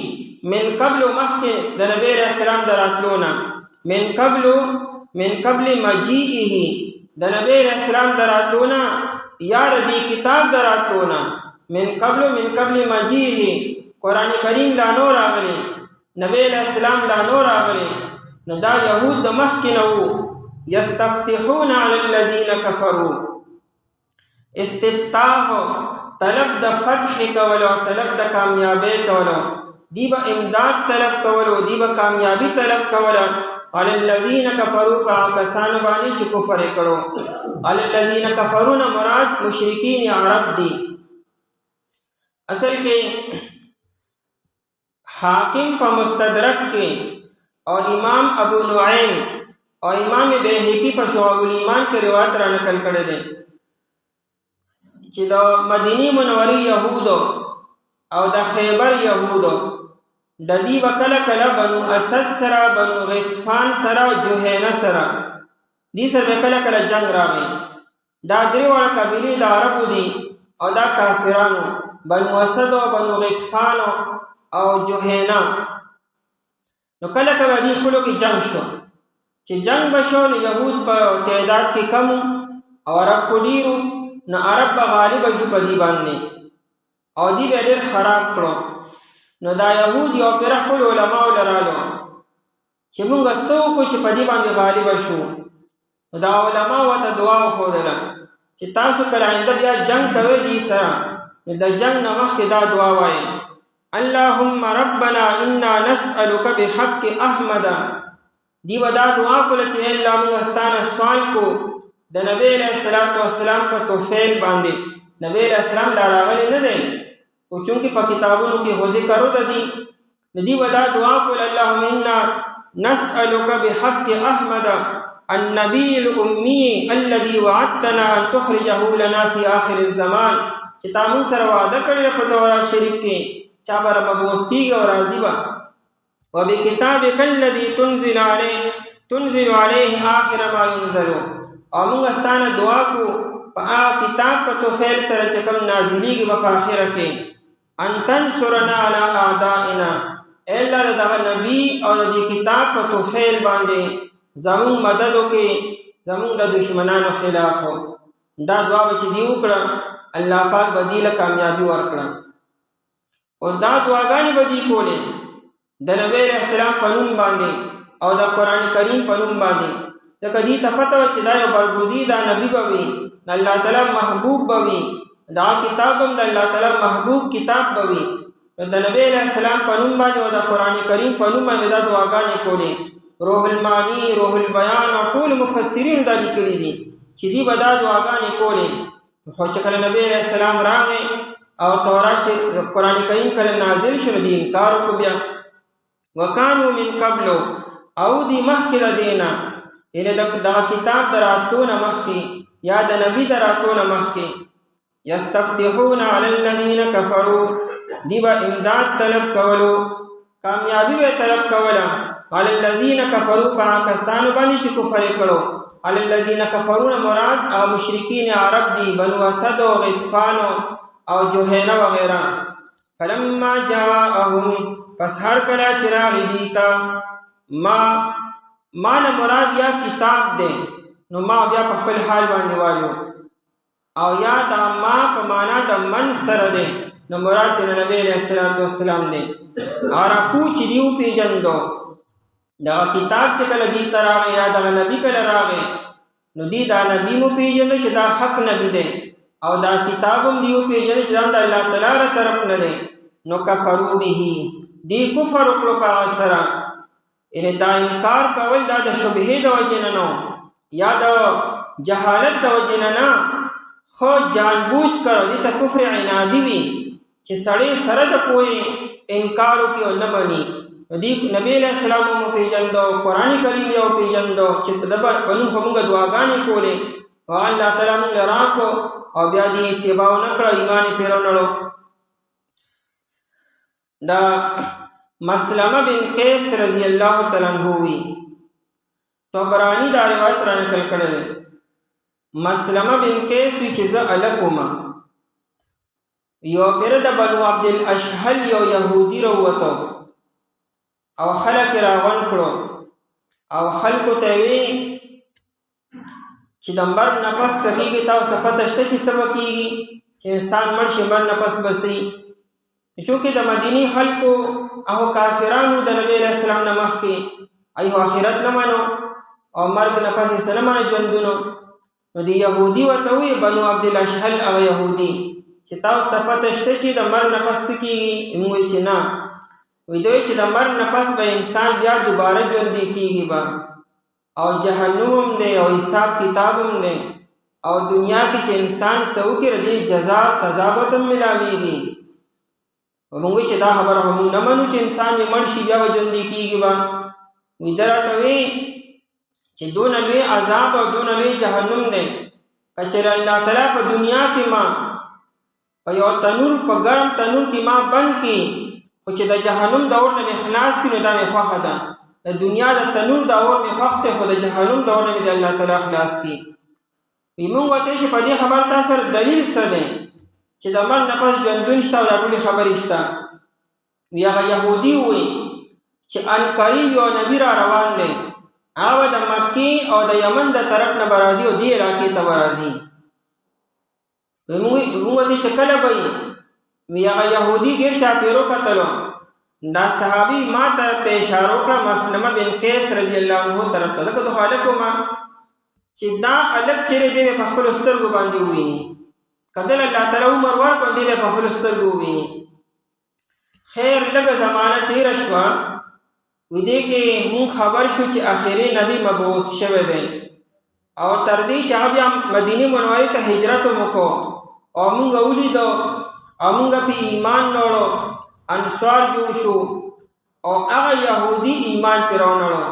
من قبل مخکې د نبی علیہ السلام د راتلو نه، من قبل مجیئه، د نبی علیہ السلام د راتلو نه یا ردی کتاب د راتلو نه، من قبل مجیئه، قرآن کریم لا نور راغلی، نبی علیہ السلام لا نور راغلی. نو دا یهود د مخکې نه وو. یستفتحون علی الذین کفروا، استفتاح طلب د فتح کولو، طلب د کامیابی کولو، دی با امداد طلب کولو، دی با کامیابی طلب کولو. علی الذین کفروا، په کسانو باندې چې کفر کړو. علی الذین کفروا نه مراد مشرکین عرب دی. اصل کې حاکم په مستدرک کې او امام ابو نعیم او امام بیهقی په شعب الایمان کې روایت را نقل کړی دی چې د مدینی منورې یهودو او د خیبر یهودو د دې وکړه کله بنو اسد سره، بنو غطفان سره، جوهینه سره، دې سره کله کله جنگ راغی. دا درې واړه قبیلې د عربو دي او دا کافرانو، بنو اسد او بنو غطفان او جوهینه. نو کله کله دې خپلو کې جنگ شو، چې جنگ بشو نو یهود په تعداد کې کم او عرب خو ډېرو، نو عرب به غالب شو په دې باندې او دې به ډېر خراب کړو. نو دا یهود یو پېره خپلو علماو لرالو چې مونږ څه وکړو چې په دې باندې غالب شو. نو دا علما ورته دعا وښودله چې تاسو کله آینده بیا جنگ کوئ دې سره نو د جنگ نه مخکې دا دعا وایئ اللهم ربنا انا نسألك بحق احمد. دی و دا دعا کوله چې الله موږ ستانه سوال کو د نبی علیہ السلام په توفیل باندې. نبی علیہ السلام دا راغلی نه دی او چونکې په کتابونو کې هو ذکر وته دي نو دی و دا دعا کوله اللهم انا نسألك بحق احمد النبي الامي الذي وعدتنا ان تخرجه لنا في اخر الزمان. چې تا موږ سره وعده کړې په تورات شریف کې چا به مبعوث کېږي او راځي به وبکتابک الذي تنزل عليه آخر ما ينزل. او موږ ستانه دعا کو په هغه کتاب په توفیل سره چې کوم نازلېږي به په آخره کې ان تنصرنا على اعدائنا. الله دغه نبی او د کتاب په توفیل باندې زمون مدد وکړي زمون د دشمنانو خلاف. دا دعا به چې دی وکړه الله پاک به دې له کامیابي ورکړه. او دا دعاګانې به دې کولې د نبی علیہ السلام په نوم باندې او د قرآن کریم په نوم باندې. ځکه دې ته پته وه چې دا یو برګزیده نبي به وي د الله تعالی محبوب به وي دا کتاب هم د الله تعالی محبوب کتاب به وي. نو د نبی علیہ السلام په نوم باندې او د قرآن کریم په نوم باندې دا دعاګانې کولې. روح المانی روح البیان او ټول مفسرین دا لیکلي دي چې دې به دا دعاګانې کولې. خو چې کله نبی علیہ السلام راغی او تورات قرآن کریم کله نازل شو دې انکار وکړو بیا. وکانو من قبل او دی مخکې د دینا یعنی دغه کتاب د راتلو نه مخکې یا د نبي د راتلو نه مخکې یستفتحون علی الذین کفروا دی به امداد طلب کولو کامیابی به طلب کوله علی الذین کفروا په هغه کسانو باندې چې کفر یې کړو. علی الذین کفرون مراد او مشرکین عرب دی بنو اسد او غطفان او جوهینه وغیرہ. فلما جاءهم پس هر کله چې راغی دیتا ما نه مراد یا کتاب دی نو ما بیا په خپل حال باندې والو او یا دا ما په معنا د من سره دی نو مراد د نبی علیہ السلام دی. عرفو چې دیو پیژندو دا کتاب چې کله دیتا راغی یا دا نبی کله راغی نو دی دا نبی مو پیژندو چې دا حق نبی دی او دا کتابم دیو پیژندو چې دا د الله تعالی طرف نه دی. نو کفرو به دی کفر وکړو په سره یعنی دا انکار کول دا د شبهه د وجې نه نو یا د جهالت د وجې نه نه خو جانبوج کړو دې ته کفر عنادي وي چې سړی سره د پوهې انکار وکړي او نه مني. دې نبی علیہ السلام مو پیژندو قرآن کریم یو پیژندو چې په نوم خو موږ دعاګانې کولې او الله تعالی موږ راکو او بیا دې اتباع نه کړو ایمان یې پرې ونړو. دا مسلمه بن قیس رضی اللہ تعالی عنہ وی طبرانی دا روایت را نقل کړل. مسلمه بن قیس وی چې زه الکوما یو پیر د بنو عبد الاشهل یو يهودي راوته او خلک راغون کړو او خلکو ته وی چې د مر نفس سخیږي تاسو پته شته چې سبا کیږي چې انسان مړ شي مر نفس بسي. چونکه د مدینی خلکو او کافرانو د نبی علیہ السلام نه مخکې ایو آخرت نه منو او مرګ نه پسې سلامه ژوندونو. نو دی يهودي ورته وی بنو عبد الاشهل او يهودي چې تاسو ته پته شته چې د مرګ نه پس کېږي؟ موږ چې نه وی دوی چې د مرګ نه پس به انسان بیا دوباره ژوندی کېږي به او جهنم دی او حساب کتاب هم دی او دنیا کې چې انسان سو کې ردی جزا سزا به تم ملاويږي. موږ چې دا خبره هم نه منو چې انسان یې مړ شي بیا به ژوندی کېږي به. وی درته وی چې دونه لوی عذاب او دونه لوی جهنم دی که چېرې الله تعالی په دنیا کې ما په یو تنور په ګرم تنور کې ما بند کړي خو چې د جهنم د اور نه مې خلاص کړي نو دا مې خوښه ده. د دنیا د تنور د اور مې خوښ دی خو د جهنم د اور نه مې د الله تعالی خلاص کړي. وی موږ ورته چې په دې خبر تا سره دلیل څه دی چې د مرګ نه پس ژوندون شته او دا ټولې خبرې شته؟ وی هغه یهودي وی چې ان قریب یو نبی را روان دی هغه د مکې او د یمن د طرف نه به راځي او دې علاقې ته به راځي. موږ دې چې کله به وی هغه یهودي ډېر چاپېرو کتلو دا صحابي ما طرف ته اشاره وکړه مسلمه بن قیس رضی الله عنه طرف ته. ځکه د هلک ما چې دا الګ چیرې دی په خپل سترګو باندې وویني کدل الله تعالی عمر ورکړ دی په خپل سترګو وویني خیر لږه زمانه تیر شوه وې دې کې مون خبر شو چې اخیری نبی مبعوث شوی دی او تر دې چې بیا مدینه منورې ته هجرت وکړو او مونږ ولیدو او مونږ په ایمان وروړو انصار جوړ شو او هغه يهودي ایمان پر وروړو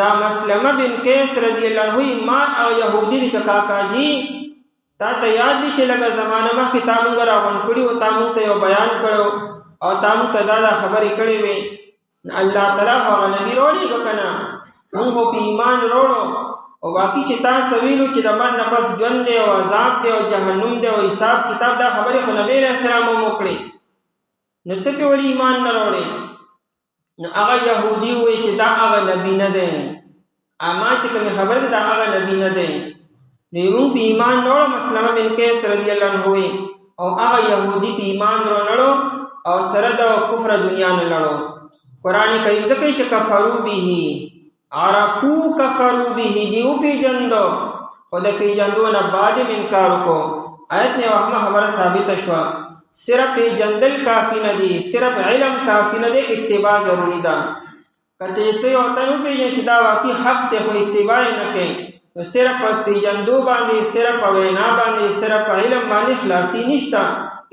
دا مسلمه بن قیس رضی الله عنه ما او يهودي چې کاکاجي تا ته یاد دي چې لږه زمانه مخکې تا مونږ راغون کړي او تا مونږ ته یو بیان کړو او تا مونږ ته دا خبرې کړې وې الله تعالی هغه نبی وروړي وکنه مونږ په ایمان وروړو او باقی چې تاسو ویلو چې د من نفس ژوند دی او عذاب دی او جهنم دی او حساب کتاب دا خبرې خو نبی رسول الله مو کړې نو ته په ولې ایمان نه وروړې نو هغه يهودي وې چې دا هغه نبی نه دی اما چې کوم خبره دا هغه نبی نه دی نو موږ په ایمان وروړو مسلمه بن قیس رضی الله عنه او هغه يهودي په ایمان وروړو او سره د کفر دنیا نه لړو قران کریم ته چې کفرو به عرفو کفرو به دیو پی جندو خود پی جندو نه بعد انکار کو آیت نے وہاں خبر ثابت شوا صرف پی جندل کافی نه دی صرف علم کافی نه دی اتباع ضروری ده کته ته او ته پی چې دا واقعي حق ته خو اتباع نه کوي نو صرف پی جندو باندې صرف وینا باندې صرف علم باندې خلاصي نشتا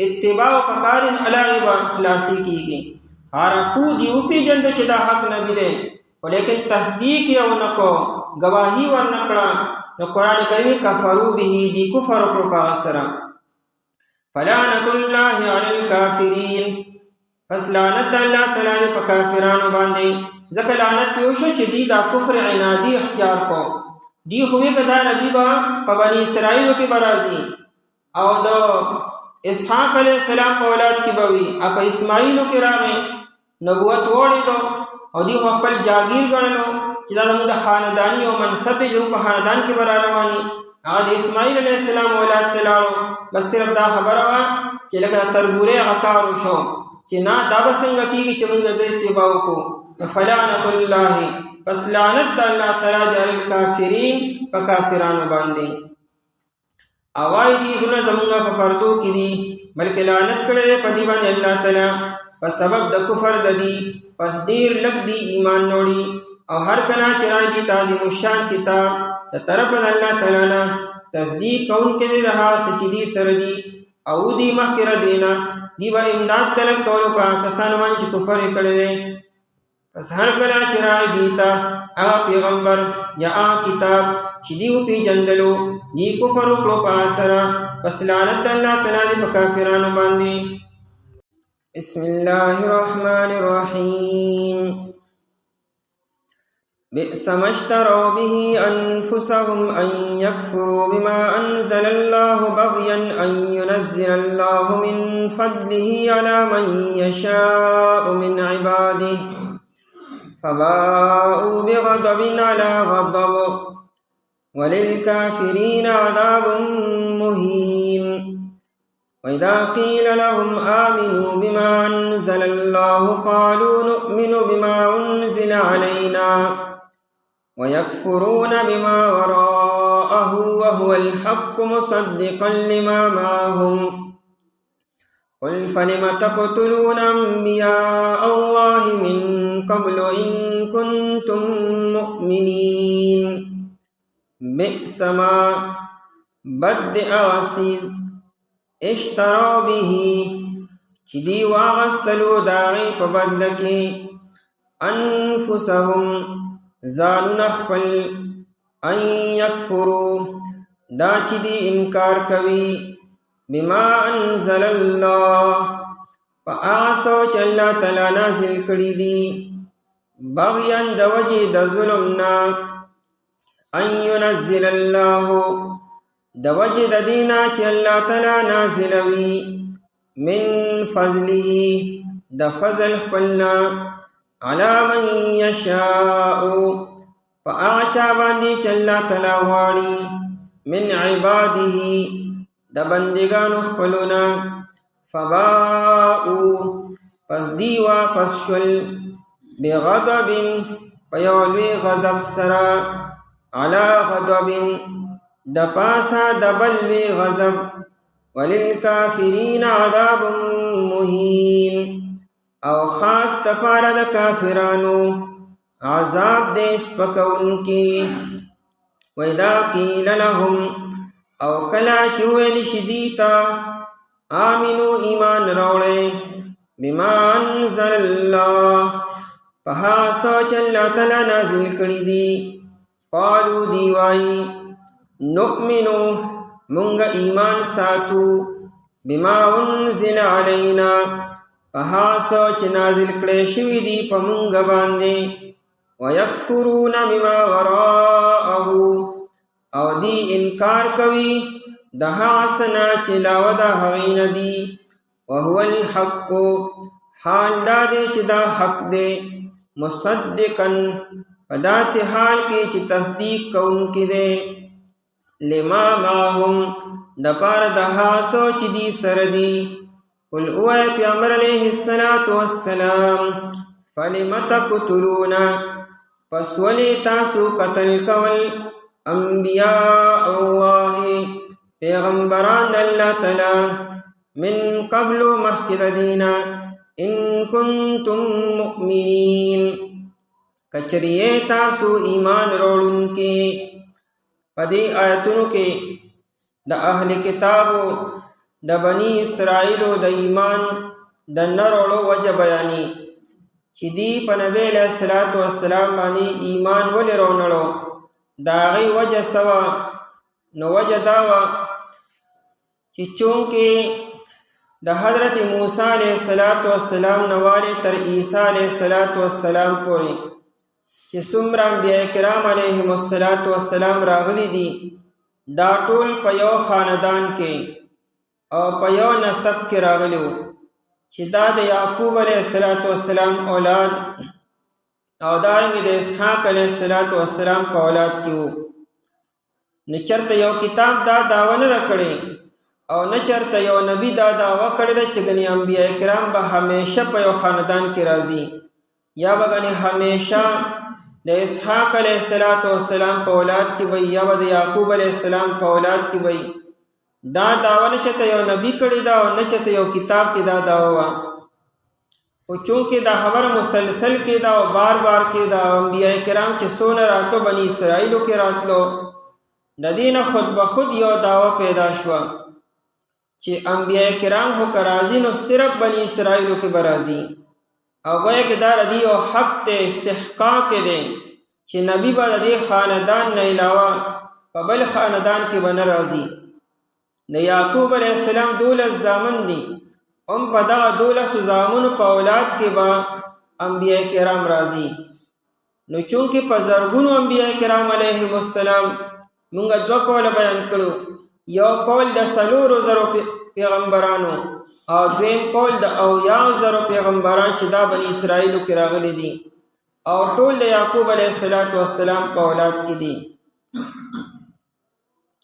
اتباع فقارن علاوه خلاصي کیږي عرفو دیو پی جند چې دا حق نه دی لیکن تصدیق یو نکو گواہی ورنکړه نو قران کریم کفرو به دی کفر کړو په سره فلعنت الله علی الکافرین پس لعنت الله تعالی په کافرانو باندې ځکه لعنت یو شو چې دی دا کفر عنادی اختیار کو دی خو کدا نبی با په بنی اسرائیل کې برازي او د اسحاق علیہ السلام په اولاد کې بوي اپ اسماعیل کې راغی نبوت وړي دو او دی خپل جاگیر غړنو چې دا موږ د خاندانی او منصب جو په خاندان کې بر رواني هغه د اسماعیل علیه السلام اولاد تلاړو بس صرف دا خبره وا چې لکه تربوره عقار شو چې نه دا بسنګ کیږي چې موږ د اتباع کو فلعنت الله پس لعنت الله تعالی علی الکافرین په کافرانو باندې اوای دي زونه زمونږ په پردو کې دي بلکې لعنت کړي په دی باندې الله تعالی په سبب د کفر د دی پس ډیر لګ دی ایمان نوړي او هر کله چې راځي تعظیم الشان کتاب د طرف الله تعالی نه تصدیق کون کې رها سچدي سر دی او دی مخکره دینا دی با امداد طلب کولو په کسان باندې چې کفر کړي پس هر کله چې راځي تا هغه پیغمبر یا کتاب چې دیو پی جندلو دی کفر کړو په سره پس لعنت الله تعالی په کافرانو باندې بسم الله الرحمن الرحيم بئس ما اشتروا به أنفسهم أن يكفروا بما أنزل الله بغيا أن ينزل الله من فضله على من يشاء من عباده فباءوا بغضب على غضب وللكافرين عذاب مهين وإذا قيل لهم آمنوا بما أنزل الله قالوا نؤمن بما أنزل علينا ويكفرون بما وراءه وهو الحق مصدقا لما معهم قل فلم تقتلون أنبياء الله من قبل إن كنتم مؤمنين بئس ما بدأ عسيز اشتروا به چې دی واغستلو داغی په بدل کې انفسهم ځانونه خپل ان یکفروا دا چې دی انکار کوي بما انزل الله په هغه څه چې الله تعالی نازل کړي دي بغیا د وجې د ظلم نه ان ينزل الله د وجه د دینا چې الله تعالی نازلوي من فضله د فضل خپلنا علی من یشاء فاچا باندې چې الله تعالی غواړي من عباده د بندگانو خپلنا فباءوا پس دی واپس شول بغضب پیولوی غضب سرا علی غضب د پاسا د بلوی غضب وللکافرین عذاب مهین او خاص تپاره د کافرانو عذاب دې سپکونکي. وَإِذَا قِيلَ لَهُمْ او کلا چې ویل شي دیتا آمنو ایمان راوړئ بما انزل الله په هغه څه چې الله تعالی نازل کړي دي قالو دی وایي نؤمنو مونږ ایمان ساتو بما انزل علینا په هغه څه چې نازل کړی شوي دي په مونږ باندې ویکفرون بما وراءه او دی انکار کوي د هغه څه نه چې علاوه د هغې نه دي وهو الحق حال دا دی چې دا حق دی مصدقا په داسې حال کې چې تصدیق کوونکی دی لما معهم د پاره د هغه څه چې دي سره دي. قل اوایه پیغمبر علیه السلام فلم تقتلون پس ولې تاسو قتل کول انبیاء الله پیغمبران الله تعالی من قبل مخکې د دینا ان کنتم مؤمنین کچریه تاسو ایمان راوړونکي. په دې آیتونو کې د اهل کتابو د بنی اسرائیلو د ایمان د نه راوړو وجه بیانې چې دی په نبی علیه السلام باندې ایمان ولې راونړو د هغې وجه څه وه نو وجه دا وه چې چونکې د حضرت موسی علیه السلام نه والې تر عیسی علیه السلام پورې چې څومره انبیا کرام علیهم السلام راغلي دي دا ټول په یو خاندان کې او په یو نسب کې راغلي وو چې دا د یعقوب علیه السلام اولاد او دارنګې د اسحاق علیه السلام په اولاد کې وو. نه چېرته یو کتاب دا دعوه نه راکړې او نه چېرته یو نبي دا دعوه کړې ده چې ګنې انبیا کرام به همیشه په یو خاندان کې راځي یا به ګنې همیشه د اسحاق علیه السلام په اولاد کې وي یا به د یعقوب علیه السلام په اولاد کې وي. دا دعوه نه چېرته یو نبي کړې ده او نه چېرته یو کتاب کې دا دعوه وه خو چونکې دا خبره مسلسل کې ده او بار بار کې ده انبیا کرام چې څونه راتلو بني اسرائیلو کې راتلو د دې نه خود به خود یو دعوه پیدا شوه چې انبیا کرام خو که راځي نو صرف بني اسرائیلو کې به راځي او گویا کې دا ردی او حق ته استحقاق دی چې نبی به د دې خاندان نه علاوه په بل خاندان کې به نه راځي. د یعقوب علیه السلام 12 زامن دي هم په دغه 12 زامنو په اولاد کې به انبیا کرام راځي. نو چونکې په زرګونو انبیا کرام علیهم السلام مونږ 2 قوله بیان کړو یو قول د 4,000 پیغمبرانو او دویم قول د 80,000 پیغمبران چې دا بني اسرائیلو کې راغلي دي او ټول د یعقوب علیه السلام په اولاد کې دي.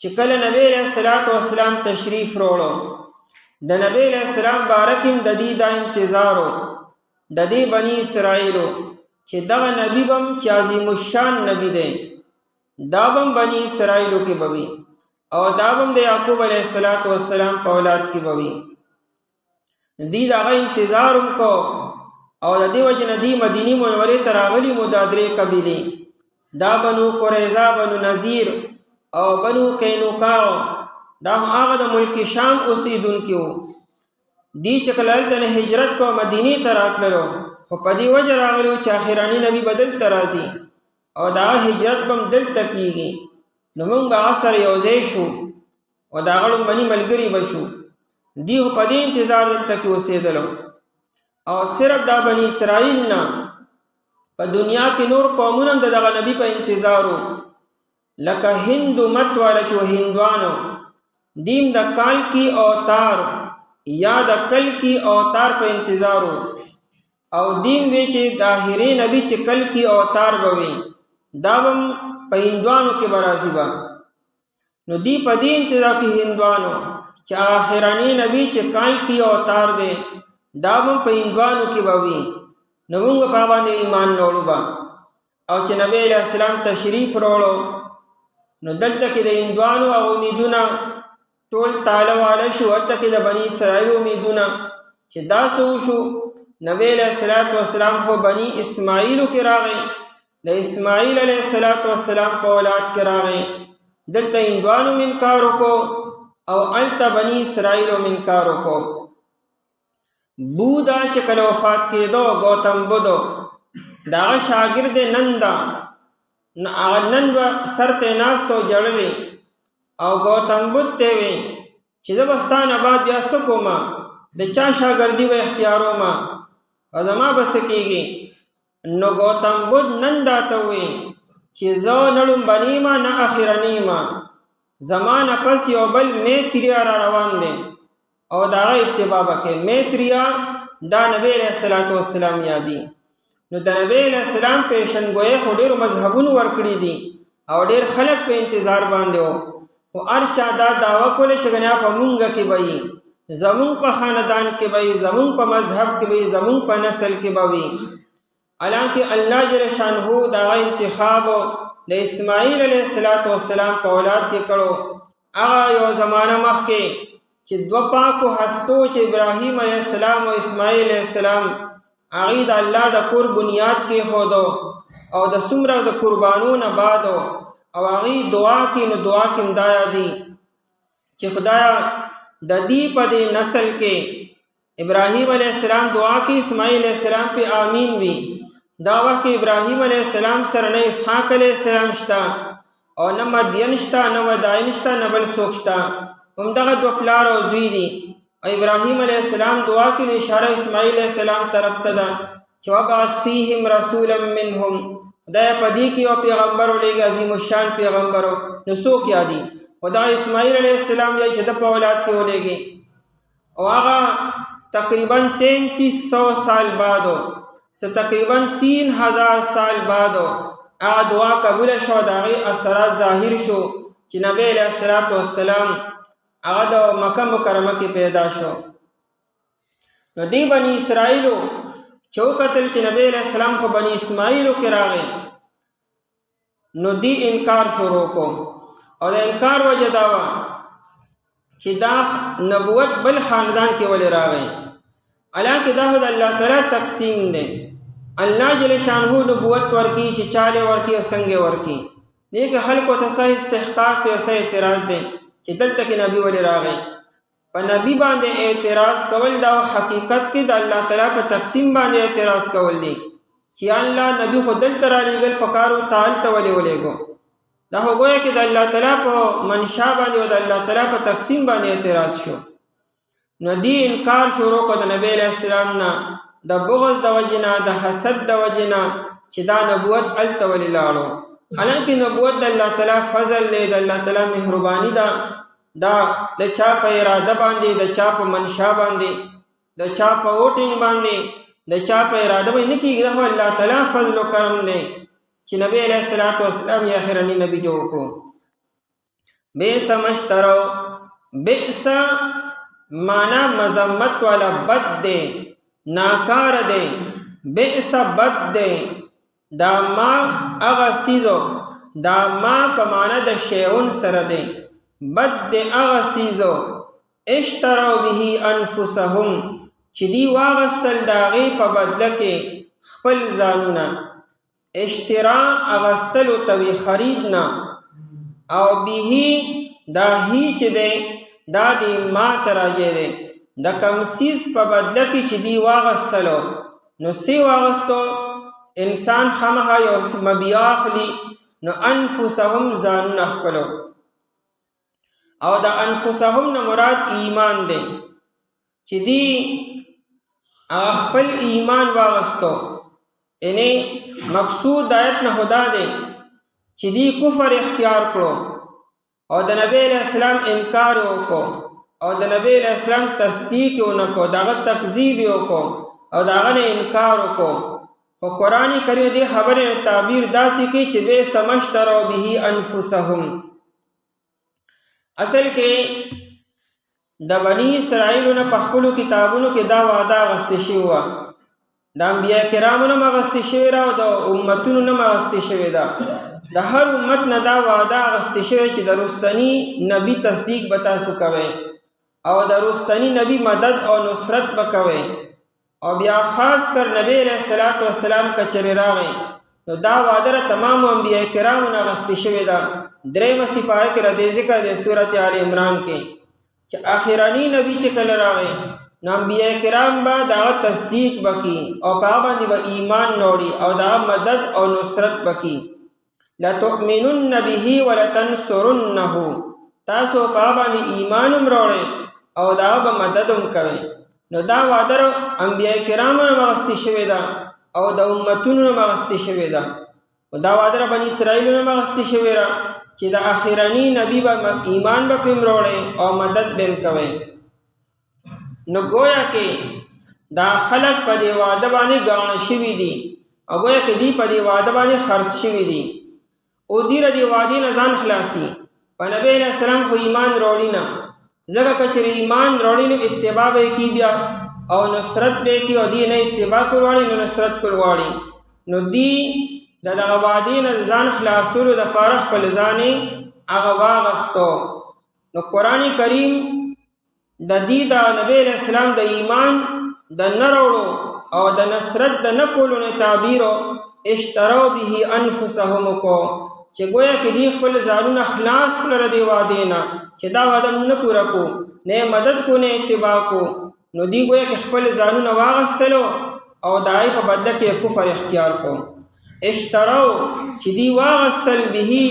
چې کله نبی علیه السلام تشریف راوړو د نبی علیه السلام بارکیم د دې دا انتظارو د دې بني اسرائیلو چې دغه نبی بم چې عظیم الشان نبی دی دا بم بني اسرائیلو کې بوي او دا بم د یعقوب علیه السلام په اولاد کې بوي. دی دغه انتظار هم کو او د دې وجه نه دی مدینې منورې ته راغلي مو دا 3 قبیلې دا بنو قریظه بنو نذیر او بنو قینوقا دا هغه د ملک شام اوسیدونکي وو. دی چې کله هلته نه هجرت کو مدینې ته راتللو خو په دې وجه راغلي چې اخراني نبي به دلته راځي او دا هجرت به هم دلته کېږي نو موږ به هغه سره یو ځای شو او د هغه لومړني ملګري به شو. دی خو په دې انتظار دلته کې اوسېدلو او صرف دا بني اسرائیل نه په دنیا کې نور قومونه د دغه نبي په انتظارو لکه هند مت والا چې هندوانو دیم د کال کی اوتار یا د کل کی اوتار په انتظارو او دیم وی چې د آخري نبی چې کل کی اوتار بوي دا هم په هندوانو کې برازي با. نو دی په دې انتظار کې هندوانو چې آخرانی نبی چې کال کی اوتار دی دا هم په هندوانو کې بوي نو موږ په باندې ایمان راوړو با او چې نبی علیہ السلام تشریف راوړو نو دلته کې د هندوانو او امیدونه ټول تاله واله شو، هلته کې د بني اسرائیل امیدونه چې دا څه وشو. نبی علیه الصلاۃ والسلام خو بني اسماعیلو کې راغی، د اسماعیل علیه السلام په اولاد کې راغی. دلته هندوانو منکار وکړو او هلته بني اسرائیلو منکار وکړو. بودا چې کله وفات کېدو، ګوتم بدو د هغه شاګرد نندا، هغه نن به سر ته ناست او ژړلې او ګوتم بد ته وی چې زه به ستا نه بعد بیا څه کومه، د چا شاګردي به اختیارومه او زما به څه کېږي. نو ګوتم بد نندا ته وی چې زه نه لومبني یم نه اخرني یم، زما نه پس یو بل میتریا را روان دی او د هغه اتباع به کوې. میتریا دا نبی علیه السلام یادي. نو د نبی علیه السلام پیشنګویۍ خو ډېرو مذهبونو ورکړي دي او ډېر خلک په انتظار باندې وو، خو هر چا دا دعوه کوله چې ګنیا په مونږ کې به وي، زمونږ په خاندان کې به وي، زمونږ په مذهب کې به وي، زمونږ په نسل کې به وي. حالانکه الله جل شانه د هغه انتخاب د اسماعیل علیه السلام په اولاد کې کړو. هغه یو زمانه مخکې چې دوه پاکو هستو چې ابراهیم علیه السلام او اسماعیل علیه السلام هغې د الله د کور بنیاد کېښودو او د څومره د قربانو نه بعد او هغې دعا کې، نو دعا کې هم دا یادي چې خدایا د دې په دې نسل کې ابراهیم علیه السلام دعا کې اسماعیل علیه السلام په آمین وي. دا وخت کې ابراهیم علیه السلام سره نه اسحاق علیه السلام شته او نه مدین شته، نه مدائن شته، نه بل څوک شته، همدغه دوه پلار او زوی دي. ابراهیم علیه السلام دعا کې نو اشاره اسماعیل علیه السلام طرف ته ده چې وبعث فیهم رسولا منهم، خدای په دې کې یو پیغمبر ولېږه، عظیم الشان پیغمبر. نو څوک یادي؟ خدا اسماعیل علیه السلام یې چې د په اولاد کې ولېږي او هغه تقریبا 3300 سال بعد، تقریبا 3000 سال بعد هغه دعا قبول شو، د هغې اثرات ظاهر شو چې نبی علیه السلام هغه د مکه مکرمه کې پیدا شو. نو دی بني اسرائیلو چې وکتل چې نبی علیه السلام خو بني اسماعیلو کې راغی، نو دی انکار شروع کو او د انکار وجه دا وه چې دا نبوت بل خاندان کې ولې راغی. حالانکه دا خو د الله تعالی تقسیم دی، الله جل شانه نبوت ورکي چې چاله ورکي او څنګه ورکي. دې کې خلکو ته څه استحقاق دی او څه اعتراض دی چې دلته کې نبی ولې راغی. په نبی باندې اعتراض کول دا حقیقت کې د الله تعالی په تقسیم باندې اعتراض کول دي چې الله نبی خو دلته رالیږل پکارو تعالی ته ولې ولېږو. دا خو ګویا کې د الله تعالی په منشا باندې او د الله تعالی په تقسیم باندې اعتراض شو. نو دی انکار شروع کړ د نبی علیه السلام نه، د بغض د وجې نه، د حسد د وجې نه چې دا نبوت هلته ولې لاړو. حالانکه نبوت د الله تعالی فضل دی، د الله تعالی مهرباني ده، دا د چا په اراده باندې، د چا په منشا باندې، د چا په ووټینګ باندې، د چا په اراده باندې نه کېږي. دا خو الله تعالی فضل و کرم دی چې نبی علیه السلام یې اخرني نبی جوړ کړو. بئس ما اشتروا، بئس مانا مذمت والا بد دی، ناکار دی، بئس بد دی. دا ما اغا سیزو، دا ما په معنا د شیون سره دی، بد دی اغا سیزو اشتروا به انفسهم چې دی واغستل د هغې په بدله کې خپل ځانونه. اشترا اغستلو ته وي خرید نه، او به دا هی چې دی دا دی ما ته راجع دی، د کم څیز په بدله کې چې دی واغستلو. نو څه واغستو؟ انسان خامخا یو مبیع اخلي، نو انفسهم ځانونه خپلو، او د انفسهم نه مراد ایمان دی چې دی خپل ایمان واغستو. یعنی مقصود د آیت نه خدا دی چې دی کفر اختیار کړو او د نبی علیہ السلام انکار وکړو او د نبی علیہ السلام تصدیق یې ونه کړو، د هغه تکذیب یې وکړو او د هغه نه انکار وکړو. خو قرآن کریم دې خبرې تعبیر داسې کوي چې بئس ما اشتروا به انفسهم. اصل کې د بني اسرائیلو نه په خپلو کتابونو کې دا وعده اخیستې شوې وه، د انبیا کرامو نه هم اخیستې شوې ده او د امتونو نه هم اخیستې شوې ده د هر امت نه دا وعده اخیستل شوی چې د رستنی نبی تصدیق به تاسو کوئ او د رستنی نبی مدد او نصرت به کوئ. او بیا خاص کر نبی علیہ الصلوۃ والسلام کچری راغی نو دا وعده تمام انبیاء کرامو نه اخیستل شوی ده. درېمه سپاره کې را دې ذکر د سورۃ آل عمران کې چې اخرانی نبی چې کله راغی نو انبیاء کرام به دا تصدیق وکي او په باندې به ایمان وروړي او دا مدد او نصرت وکي. لتؤمنن به ولتنصرنه، تاسو په باندې ایمان وروړي او دا به مدد هم کوي. نو دا وعده انبیاء کرامو نه اخیستل شوی ده او د امتونو نه اخیستل شوی ده. دا وعده بنی اسرائیل نه اخیستل شوی ده چې د اخرانی نبی به ایمان به پم وروړي او مدد به کوي. نو گویا کې دا خلق په دې وعده باندې غاڼه شوي دي او گویا کې دی په دې وعده باندې خرڅ شوي دي او دی ردی وعده نه ځان خلاصي. په نبی علیہ السلام خو ایمان وروړي نه، ځکه کچې ایمان وروړي نو اتباع به کی بیا او نصرت به کی او دی نه اتباع کوي نو نصرت کوي. نو دی دغه وعده نه ځان خلاصولو د پاره خپل ځان هغه واغستو. نو قرآن کریم د دې د نبی علیہ السلام د ایمان د نرولو او د نصرت د نکولو نه تعبیر اشتروا به انفسهم کو چې گویا کې دی خپل ځانونه خلاص کړل دی وعده نه چې دا وعده موږ نه پوره کو نه مدد کو نه اتباع کو. نو دی گویا کې خپل ځانونه واغستلو او دای په بدله کې کفر اختیار کو. اشتروا چې دی واغستل به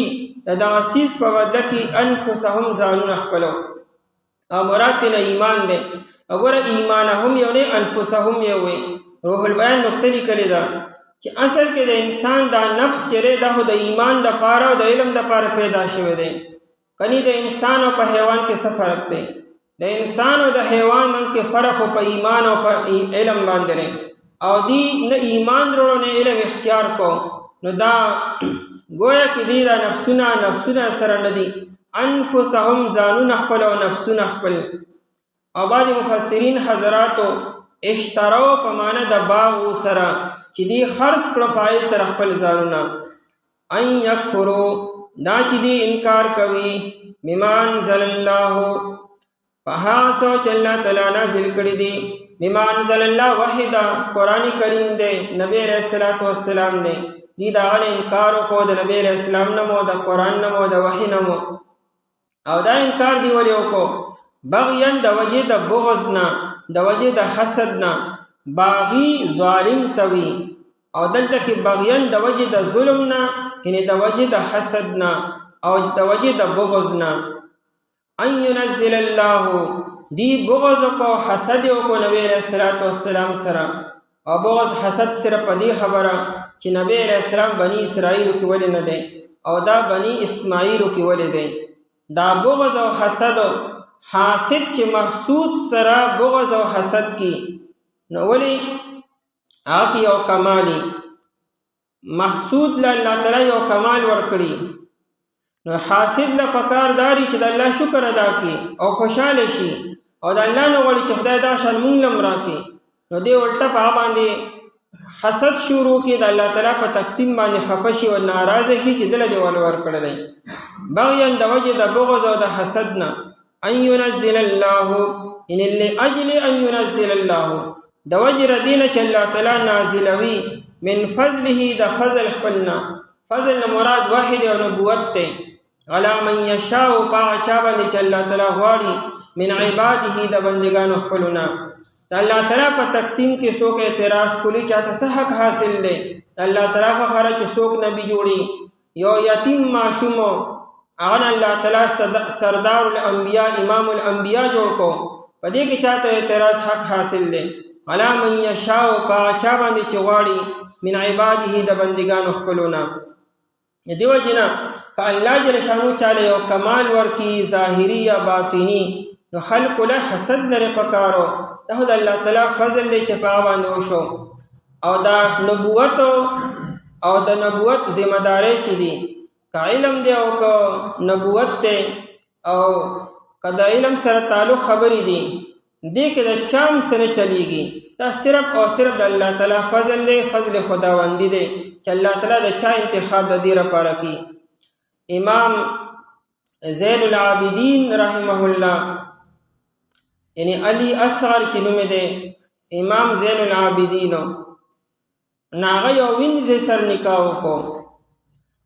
د داسیس په بدله کې انفسهم ځانونه خپلو او مراد نه ایمان دی. وګوره ایمانهم یو نه انفسهم یو وي. روح البیان نقطه لیکلې ده چې اصل کې د انسان دا نفس چره دا د ایمان د پاره او د علم د پاره پیدا شوی دی. کني د انسان او په حیوان کې څه فرق دی؟ د انسان او د حیوان من کې فرق په ایمان او په علم باندې او دی نه ایمان ورو نه علم اختیار کو. نو دا گویا کې دی دا نفسونه سره نه دي، انفسهم ځانونه خپل او نفسونه خپل. او بعض مفسرین حضراتو اشتراو په معنا د باغ سره چې دی خرڅ کړو پای سره خپل ځانونه. ان یکفروا دا چې دی انکار کوي بما انزل الله په هغه څه چې الله تعالی نازل کړي دي. بما انزل الله وحدا قرآن کریم دی، نبی علیہ الصلوۃ والسلام دی. دی دا انکار کو د نبی علیہ السلام نمو د قرآن نمو د وحی نمو او دا انکار دی ولی وکړو بغیان د وجه د بغض نه د وجه د حسد نه. باغی ظالم توی او دلته کې بغیان د وجه د ظلم نه یعنی د وجه د حسد نه او د وجه د بغض نه. ان ينزل الله دی بغض کو حسد کو نبی علیہ الصلوۃ والسلام سره او بغض حسد سره په دې خبره چې نبی علیہ السلام بنی اسرائیل کې ولې نه دی او دا بنی اسماعیل کې ولې دی. دا بغض او حسد حاسد چې مقصود سره بغض او حسد کی نو ولی آکی او کمالی مقصود الله تعالی یو کمال ورکړي. نو حاسد له پکار داری چې د الله شکر ادا کی او خوشاله شي او د الله نه غواړي چې خدای دا شان مونږ لم راکړي. نو دی الټا په باندې حسد شروع کی د الله تعالی په تقسیم باندې خفشي او ناراضه شي چې دل دی ور کړلې بغیان د وجه د بغض او د حسد نه. ان ينزل الله ان لاجل ان ينزل الله د وجه دین چې الله تعالی نازلوي من فضله د فضل خپلنا. فضل مراد واحد او نبوت ته علی من یشاء پاچا باندې چې الله تعالی غواړي من عباده د بندگانو خپلنا. د الله تعالی په تقسیم کې څوک اعتراض کوي چاته څه حق حاصل دی. الله تعالی خو خره چې څوک نبی جوړي یو یتیم معصوم اغن الله تعالی سردار الانبیاء امام الانبیاء جوړ کو په دې کې چاته اعتراض حق حاصل دی. علی من یشاء پاچا باندې چې غواړي من عباده د بندگانو خپلنا. دیو جنا که الله جل شانو چاله یو کمال ورکی ظاهری یا باطینی نو خلق له حسد نه پکارو. دا د الله تعالی فضل دی چې په باندې وشو او دا نبوت او د نبوت ذمہ داری چې دی که علم دی او که نبوت دی او که د علم سره تعلق خبرې دی دې کې د چام سره چلیږي. دا صرف او صرف د الله تعالی فضل دی، فضل خداوندی دی چې الله تعالی د چا انتخاب د دې لپاره کوي. امام زین العابدین رحمه الله یعنی علی اصغر چې نوم دی امام زین العابدین ناغه یو وینځ سر نکاح وکړو.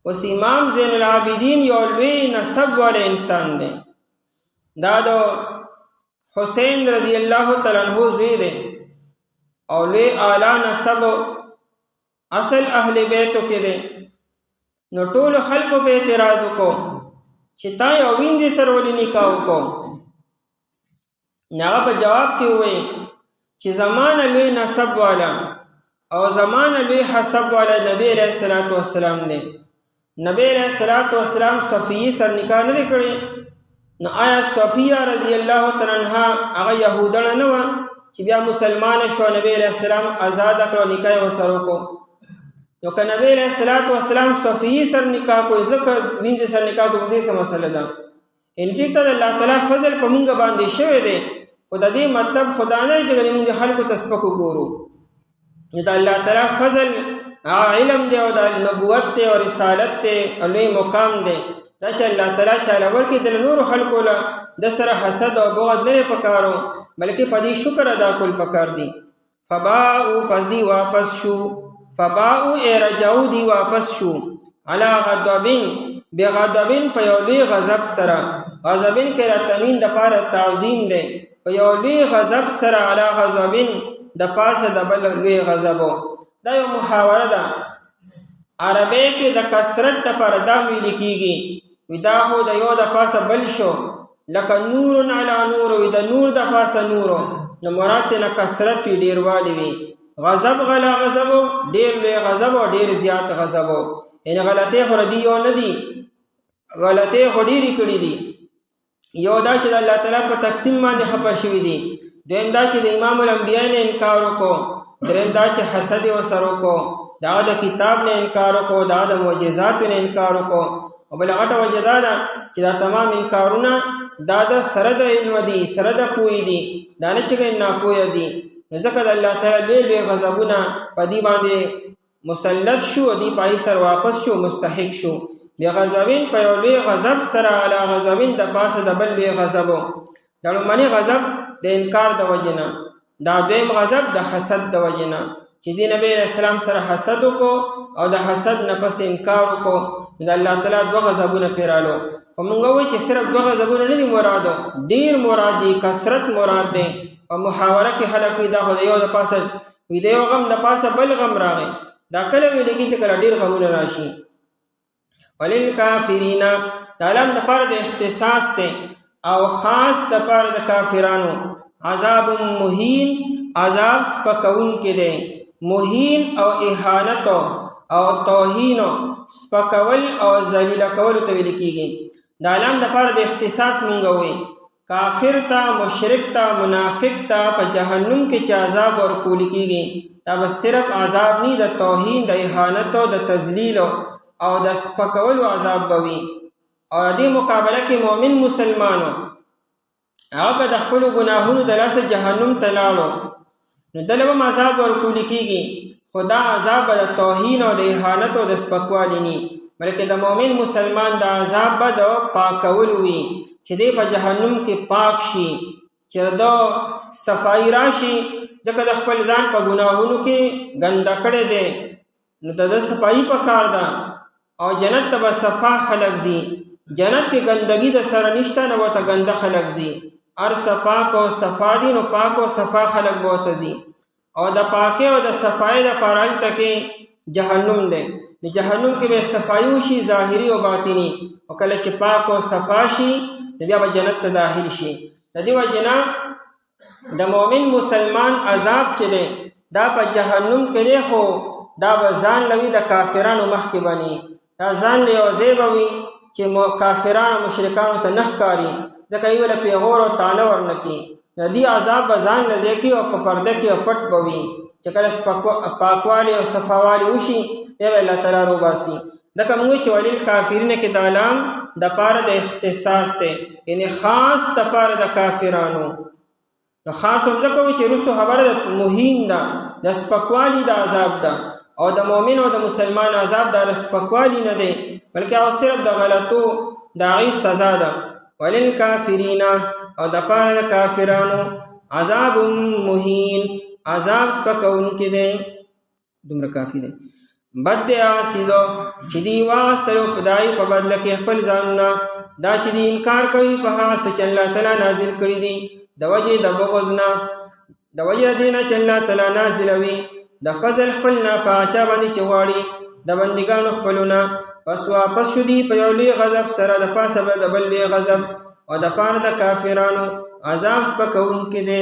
اوس امام زین العابدین یو لوی نسب والا انسان دی. دا د حسین رضی الله تعالی عنہ زوی دی او لوی اعلی نسب اصل اهل بیتو کې دی. نو ټول خلکو په اعتراض وکړو چې تا یو وینځ سره ولې نکاح وکړو. هغه په جواب کې وویل چې زمانه لوی نسب والا او زمانه لوی حسب والا نبی علیہ الصلوۃ والسلام دی. نبی علیہ الصلوۃ والسلام صفیه سره نکاح نه کړی. نو آیا صفیه رضی الله تعالی عنها هغه یهودانه نه و چې بیا مسلمان شو نبی علیہ السلام آزاد کړو نکاح وسره وکړو. نو که نبی علیہ الصلوۃ والسلام صفیه سره نکاح کوي ځکه وینځ سره نکاح کوي دې څه مسله ده. ان ټیک ته الله تعالی فضل په مونږ باندې شوی دی خو د دې مطلب خدا نه چې موږ خلکو ته سپکو ګورو. دا الله تعالی فضل علم دی او د نبوت دی او رسالت دی او لوی مقام دی. دا چې الله تعالی چاله ورکړي د نور خلکو له د سره حسد او بغض نه پکارو بلکې په دې شکر ادا کول پکار دي. فباءوا پس دی واپس شو. فباءوا ای رجعوا دی واپس شو علی غضبین بغضبین په یو لوی غضب سره. غضبین کې را تنوین د پاره تعظیم دی. په یو لوی غضب سره علی غضبین د پاسه د بل لوی غضبو. دا یو محاوره ده عربی کې د کثرت لپاره دا ویل کېږي وي دا خو د یو د پاسه بل شو لکه نور علی نور وي د نور د پاسه نورو. نو مراد نه کثرت وي ډیروالی وي. غضب غلا غضبو ډیر لوی غضب او ډیر زیات غضبو. یعنی غلطۍ خو ردي یو نه دي غلطۍ خو ډیرې کړي دي. یو دا چې د الله تعالی په تقسیم باندې خفه شوي دي. دویم دا چې د امام الانبیاء نه انکار وکړو. دریم دا چې حسد ورسره وکړو. دا د کتاب نه انکار وکړو. دا د معجزاتو نه انکار وکړو. او بله غټه وجه دا ده چې دا تمام انکارونه دا د سره د علم دي سره د پوهې دي. دا نه چې ناپوهه دي. نو ځکه د الله تعالی لوی لوی غضبونه په دې باندې مسلط شو. دې پای سره واپس شو مستحق شو. بغضبین په یو لوی غضب سره علی غضبین د پاسه د بل لوی غضبو. دا لومړنی غضب د انکار د وجې نه. دا دویم غضب د حسد د وجې نه چې دې نبی علیہ السلام سره حسد وکړو او د حسد نه پس انکار وکړو. د الله تعالی دوه غضبونه پرې رالو. خو موږ وایو چې صرف دوه غضبونه نه دي مرادو ډیر مراد دي کثرت مراد دی. په محاوره کې خلک وي دا خو د یو د پاسه وي د یو غم د پاسه بل غم راغی. دا کله ویل کېږي چې کله ډیر غمونه راشي. وللکافرین دا لام د پاره د اختصاص دی او خاص د پاره د کافرانو. عذاب مهین عذاب سپکون کې دی. مهین او اهانت او توهین سپکول او ذلیل کول ته ویل کېږي. دا لام د پاره د اختصاص مونږ وایي. کافر تا مشرک تا منافق تا په جهنم کې چې عذاب ورکول کېږي دا بس صرف عذاب نه د توهین د اهانت او د تذلیل او د سپکولو عذاب به وي. او دې مقابله کې مؤمن مسلمانو هغه د خپلو ګناهونو د لاسه جهنم ته لاړو نو دله به عذاب ورکول کېږي. خو دا عذاب به د توهین او د اهانت او د سپکوالي نه بلکې د مؤمن مسلمان د عذاب به د پاکولو وي چې دی په جهنم کې پاک شي چې دا صفائی راشي. ځکه د خپل ځان په ګناهونو کې ګنده کړی دی نو د صفائی پکار ده. او جنت ته به صفا خلق ځي. جنت کې ګندګي د سره نشته نو ته ګنده خلق ځي. هر پاک او صفا دي نو پاک او صفا خلق به ته ځي. او د پاکي او د صفای د پاره تکي جهنم دی. د جهنم کې به صفای وشي ظاهري او باطینی. او کله چې پاک او صفا شي بیا به جنت ته داخل شي. د دې وجنه د مؤمن مسلمان عذاب چې دی دا په جهنم کې دی خو دا به ځان لوي د کافرانو مخکې بني. دا ځان له یو ځای به وي چې کافرانو مشرکانو ته نه ښکاري ځکه یې وله پیغور او تانه ورنکي. د دې عذاب به ځان له ځای کې او په پرده کې او پټ به وي چې کله پاکوالی او صفاوالی وشي بیا به الله تعالی روباسي. ځکه موږ چې وللکافرین کې دا لام د پاره د اختصاص دی یعنی خاص د پاره د کافرانو. نو خاص هم ځکه وایي چې رسو خبره د مهین ده د سپکوالی د عذاب ده او د مؤمن او د مسلمان عذاب د سپکوالی نه دی بلکې او صرف د غلطو د هغې سزا ده. وللکافرین او د پاره د کافرانو عذاب مهین عذاب سپکونکی دی. دومره کافي دی. بد دی هغه څیزو چې دوی واخیستلو په د هغې په بدله کې خپل ځانونه، دا چې دوی انکار کوي په هغه څه چې الله تعالی نازل کړي دي د وجې د بغض نه، د وجې د دې نه چې الله تعالی نازلوي د فضل خپل نه په هغه چا باندې چې غواړي د بندګانو خپلو نه. پس واپس شو دي په یو لوی غضب سره د پاسه به د بل لوی غضب او د پاره د کافرانو عذاب سپکونکی دی.